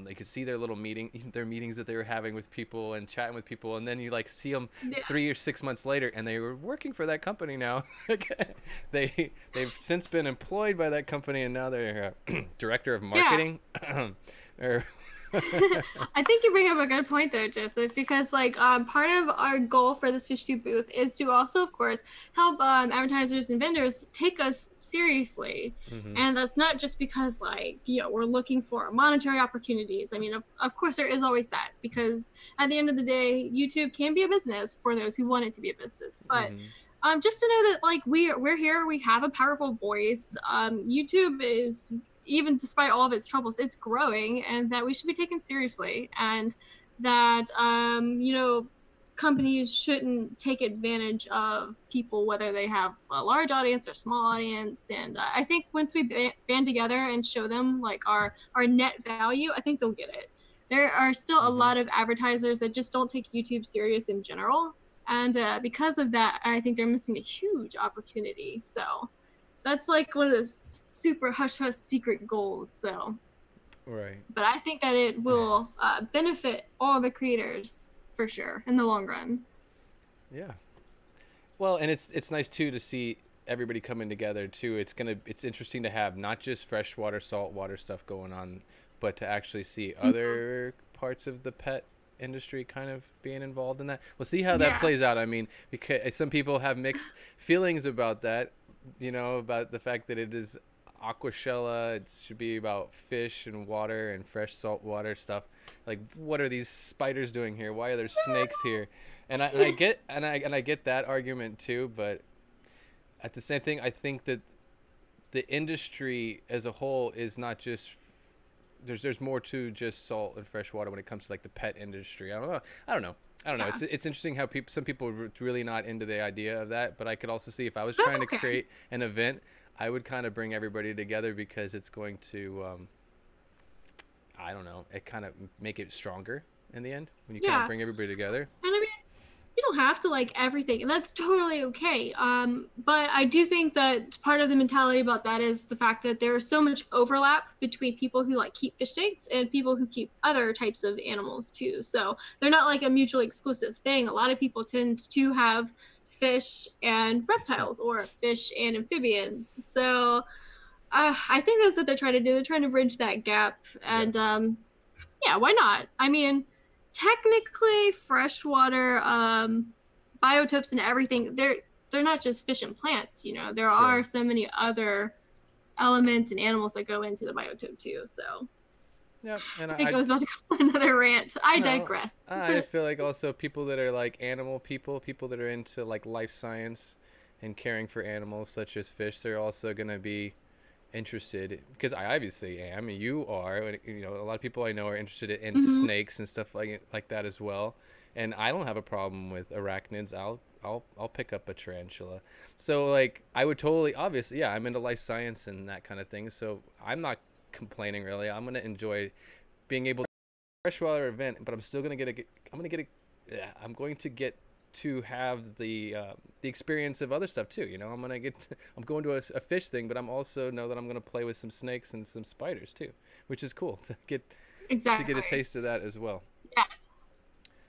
A: They could see their little meetings that they were having with people and chatting with people, and then you like see them 3 or 6 months later, and they were working for that company now. They've since been employed by that company, and now they're director of marketing. Or
B: I think you bring up a good point there, Joseph, because like part of our goal for this FishTube booth is to also, of course, help advertisers and vendors take us seriously. And that's not just because like, we're looking for monetary opportunities. I mean, of course there is always that, because at the end of the day, YouTube can be a business for those who want it to be a business. But just to know that like we're here, we have a powerful voice. YouTube is, even despite all of its troubles, it's growing, and that we should be taken seriously, and that companies shouldn't take advantage of people, whether they have a large audience or small audience. And I think once we band together and show them like our net value, I think they'll get it. There are still a lot of advertisers that just don't take YouTube serious in general, and because of that, I think they're missing a huge opportunity. So that's like one of those super hush-hush secret goals. So,
A: right.
B: But I think that it will benefit all the creators for sure in the long run.
A: Yeah. Well, and it's nice too to see everybody coming together too. It's interesting to have not just freshwater, saltwater stuff going on, but to actually see other parts of the pet industry kind of being involved in that. We'll see how that plays out. I mean, because some people have mixed feelings about that. About the fact that it is Aquashella, it should be about fish and water and fresh salt water stuff. Like, what are these spiders doing here? Why are there snakes here? And I get that argument too, but at the same thing, I think that the industry as a whole is not just, there's more to just salt and fresh water when it comes to like the pet industry. I don't know. Yeah. It's interesting how some people are really not into the idea of that, but I could also see if I was trying to create an event, I would kind of bring everybody together, because it's going to I don't know, it kind of make it stronger in the end when you kind
B: Yeah.
A: of bring everybody together.
B: And I mean, you don't have to like everything, and that's totally okay. But I do think that part of the mentality about that is the fact that there's so much overlap between people who like keep fish tanks and people who keep other types of animals too. So they're not like a mutually exclusive thing. A lot of people tend to have fish and reptiles or fish and amphibians. So I think that's what they're trying to do. They're trying to bridge that gap, and yeah, why not? I mean, technically, freshwater biotopes and everything, they're not just fish and plants. You know, there are so many other elements and animals that go into the biotope too. So.
A: Yeah, and
B: I think I was about to go on another rant. I digress.
A: I feel like also people that are like animal people that are into like life science and caring for animals such as fish, they're also going to be interested, because I obviously am, and you are, you know, a lot of people I know are interested in snakes and stuff like that as well. And I don't have a problem with arachnids. I'll pick up a tarantula. So like I would totally, obviously, yeah, I'm into life science and that kind of thing. So I'm not complaining really. I'm gonna enjoy being able to freshwater event, but I'm still gonna get I'm going to get to have the experience of other stuff too. You know, I'm going to a fish thing, but I'm also know that I'm gonna play with some snakes and some spiders too, which is cool to get to get a taste of that as well.
B: Yeah.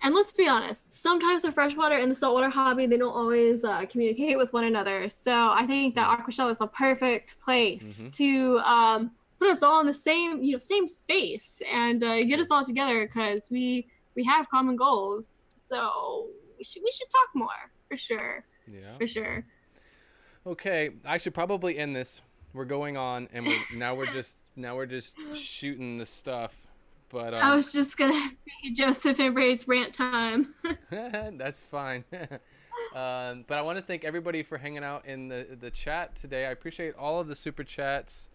B: And let's be honest, sometimes the freshwater and the saltwater hobby, they don't always communicate with one another. So I think that Aquashella is the perfect place to put us all in the same space and get us all together, because we have common goals. So we should talk more for sure. Yeah. For sure.
A: Okay, I should probably end this. We're going on, and we're just shooting the stuff. But
B: I was just gonna be Joseph and Ray's rant time.
A: That's fine. But I want to thank everybody for hanging out in the chat today. I appreciate all of the super chats.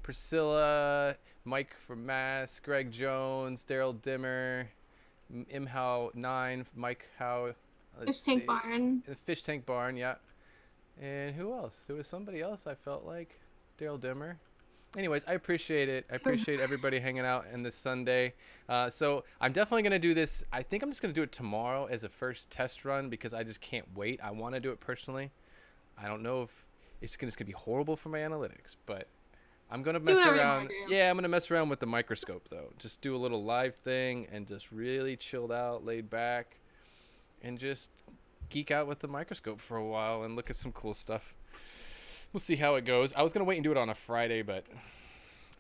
A: Priscilla, Mike from Mass, Greg Jones, Daryl Dimmer, Imhow9, Mike Howe.
B: Fish Tank Barn.
A: Fish Tank Barn, yeah. And who else? There was somebody else I felt like. Daryl Dimmer. Anyways, I appreciate it. I appreciate everybody hanging out in this Sunday. So I'm definitely going to do this. I think I'm just going to do it tomorrow as a first test run, because I just can't wait. I want to do it personally. I don't know if it's going to be horrible for my analytics, but I'm going to mess around. Yeah, I'm going to mess around with the microscope, though. Just do a little live thing and just really chilled out, laid back, and just geek out with the microscope for a while and look at some cool stuff. We'll see how it goes. I was going to wait and do it on a Friday, but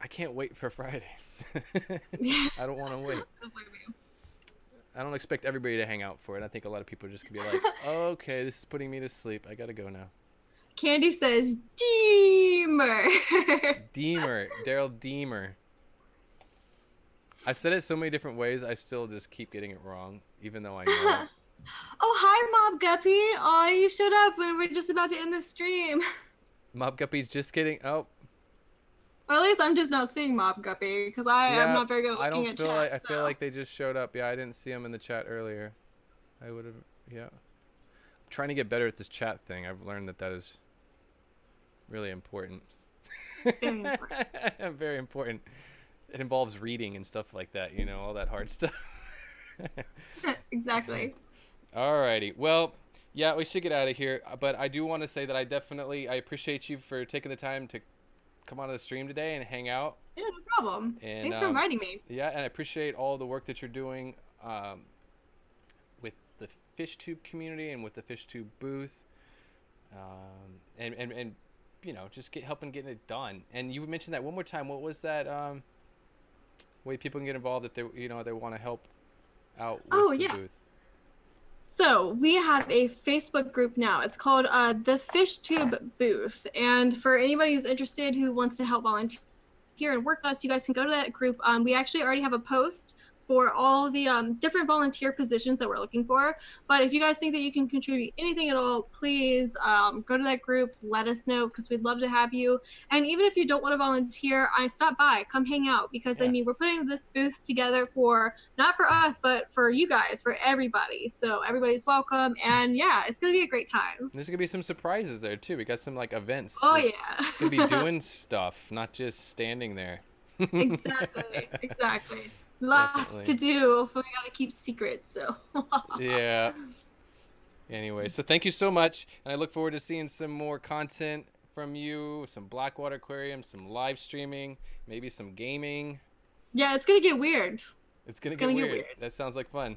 A: I can't wait for Friday. I don't want to wait. I don't expect everybody to hang out for it. I think a lot of people are just going to be like, oh, okay, this is putting me to sleep. I got to go now.
B: Candy says, Deemer.
A: Deemer. Daryl Deemer. I've said it so many different ways, I still just keep getting it wrong, even though I know it.
B: Oh, hi, Mob Guppy. Oh, you showed up when we're just about to end the stream.
A: Mob Guppy's just kidding. Oh.
B: Or at least I'm just not seeing Mob Guppy, because I'm not very good at looking at chat.
A: I feel like they just showed up. Yeah, I didn't see them in the chat earlier. I would have, yeah. I'm trying to get better at this chat thing. I've learned that is really important.
B: Very important.
A: Very important. It involves reading and stuff like that, you know, all that hard stuff.
B: Exactly.
A: Alrighty. Well, yeah, we should get out of here. But I do want to say that I appreciate you for taking the time to come on the stream today and hang out.
B: Yeah, no problem. And, thanks for inviting me.
A: Yeah, and I appreciate all the work that you're doing with the FishTube community and with the FishTube booth. And you know, just helping getting it done. And you mentioned that one more time. What was that way people can get involved if they want to help out with the booth?
B: So we have a Facebook group now. It's called the FishTube Booth. And for anybody who's interested who wants to help volunteer and work with us, you guys can go to that group. We actually already have a post for all the different volunteer positions that we're looking for. But if you guys think that you can contribute anything at all, please go to that group, let us know, because we'd love to have you. And even if you don't want to volunteer, stop by, come hang out, because I mean, we're putting this booth together for, not for us, but for you guys, for everybody. So everybody's welcome, and yeah, it's gonna be a great time.
A: There's gonna be some surprises there too. We got some like events.
B: Oh yeah.
A: Gonna be doing stuff, not just standing there.
B: Exactly. Exactly. Lots to
A: Definitely.
B: do, but we gotta keep secrets. So.
A: Yeah. Anyway, so thank you so much, and I look forward to seeing some more content from you, some Blackwater Aquarium, some live streaming, maybe some gaming.
B: Yeah, it's gonna get weird.
A: It's gonna
B: It's
A: get
B: gonna get
A: weird.
B: weird.
A: That sounds like fun.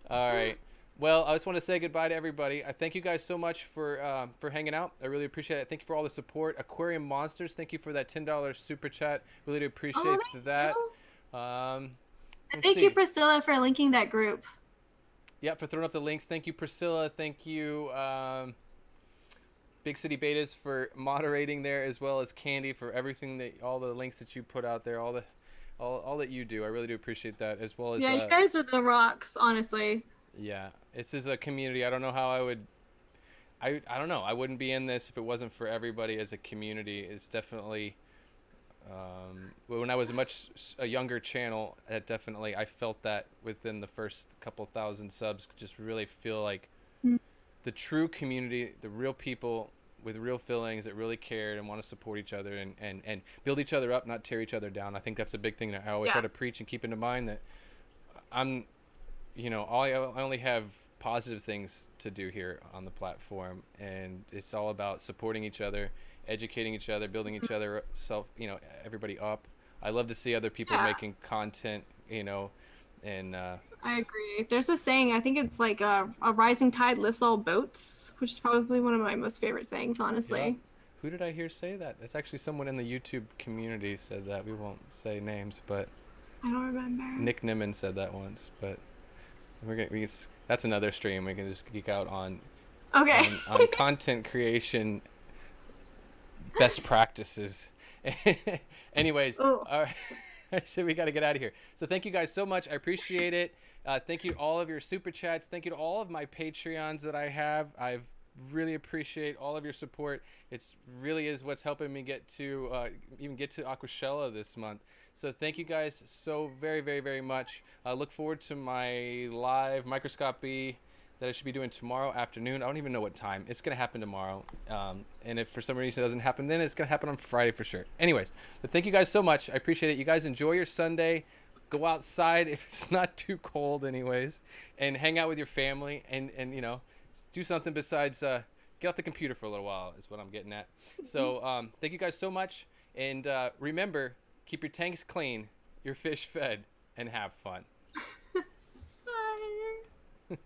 A: All right. Well, I just want to say goodbye to everybody. I thank you guys so much for hanging out. I really appreciate it. Thank you for all the support. Aquarium Monsters, thank you for that $10 super chat. Really do
B: Oh,
A: appreciate
B: thank
A: that.
B: you. And
A: Let's
B: thank you,
A: see.
B: Priscilla, for linking that group.
A: Yeah, for throwing up the links. Thank you, Priscilla. Thank you, Big City Betas, for moderating there, as well as Candy for everything that all the links that you put out there, all that you do. I really do appreciate that, as well as
B: Yeah, you guys are the rocks, honestly.
A: yeah. This is a community. I don't know how I would. I don't know. I wouldn't be in this if it wasn't for everybody as a community. It's definitely. When I was a younger channel, that definitely I felt that within the first couple thousand subs, just really feel like
B: Mm.
A: the true community, the real people with real feelings that really cared and want to support each other and build each other up, not tear each other down. I think that's a big thing that I always try to preach and keep into mind, that I'm, I only have positive things to do here on the platform, and it's all about supporting each other, educating each other, building each other everybody up. I love to see other people making content, and
B: I agree. There's a saying, I think it's like a rising tide lifts all boats, which is probably one of my most favorite sayings, honestly.
A: yeah. Who did I hear say that? It's actually someone in the YouTube community said that. We won't say names, but
B: I don't remember.
A: Nick Nimmin said that once. But that's another stream. We can just geek out on on content creation best practices. Anyways, all right. We got to get out of here. So thank you guys so much. I appreciate it. Thank you to all of your super chats. Thank you to all of my Patreons that I have. I really appreciate all of your support. It's really is what's helping me get to even get to Aquashella this month. So thank you guys so very, very, very much. I look forward to my live microscopy that I should be doing tomorrow afternoon. I don't even know what time. It's going to happen tomorrow. And if for some reason it doesn't happen, then it's going to happen on Friday for sure. Anyways, but thank you guys so much. I appreciate it. You guys enjoy your Sunday. Go outside if it's not too cold anyways, and hang out with your family and do something besides get off the computer for a little while is what I'm getting at. So thank you guys so much. And remember, keep your tanks clean, your fish fed, and have fun.
B: Bye.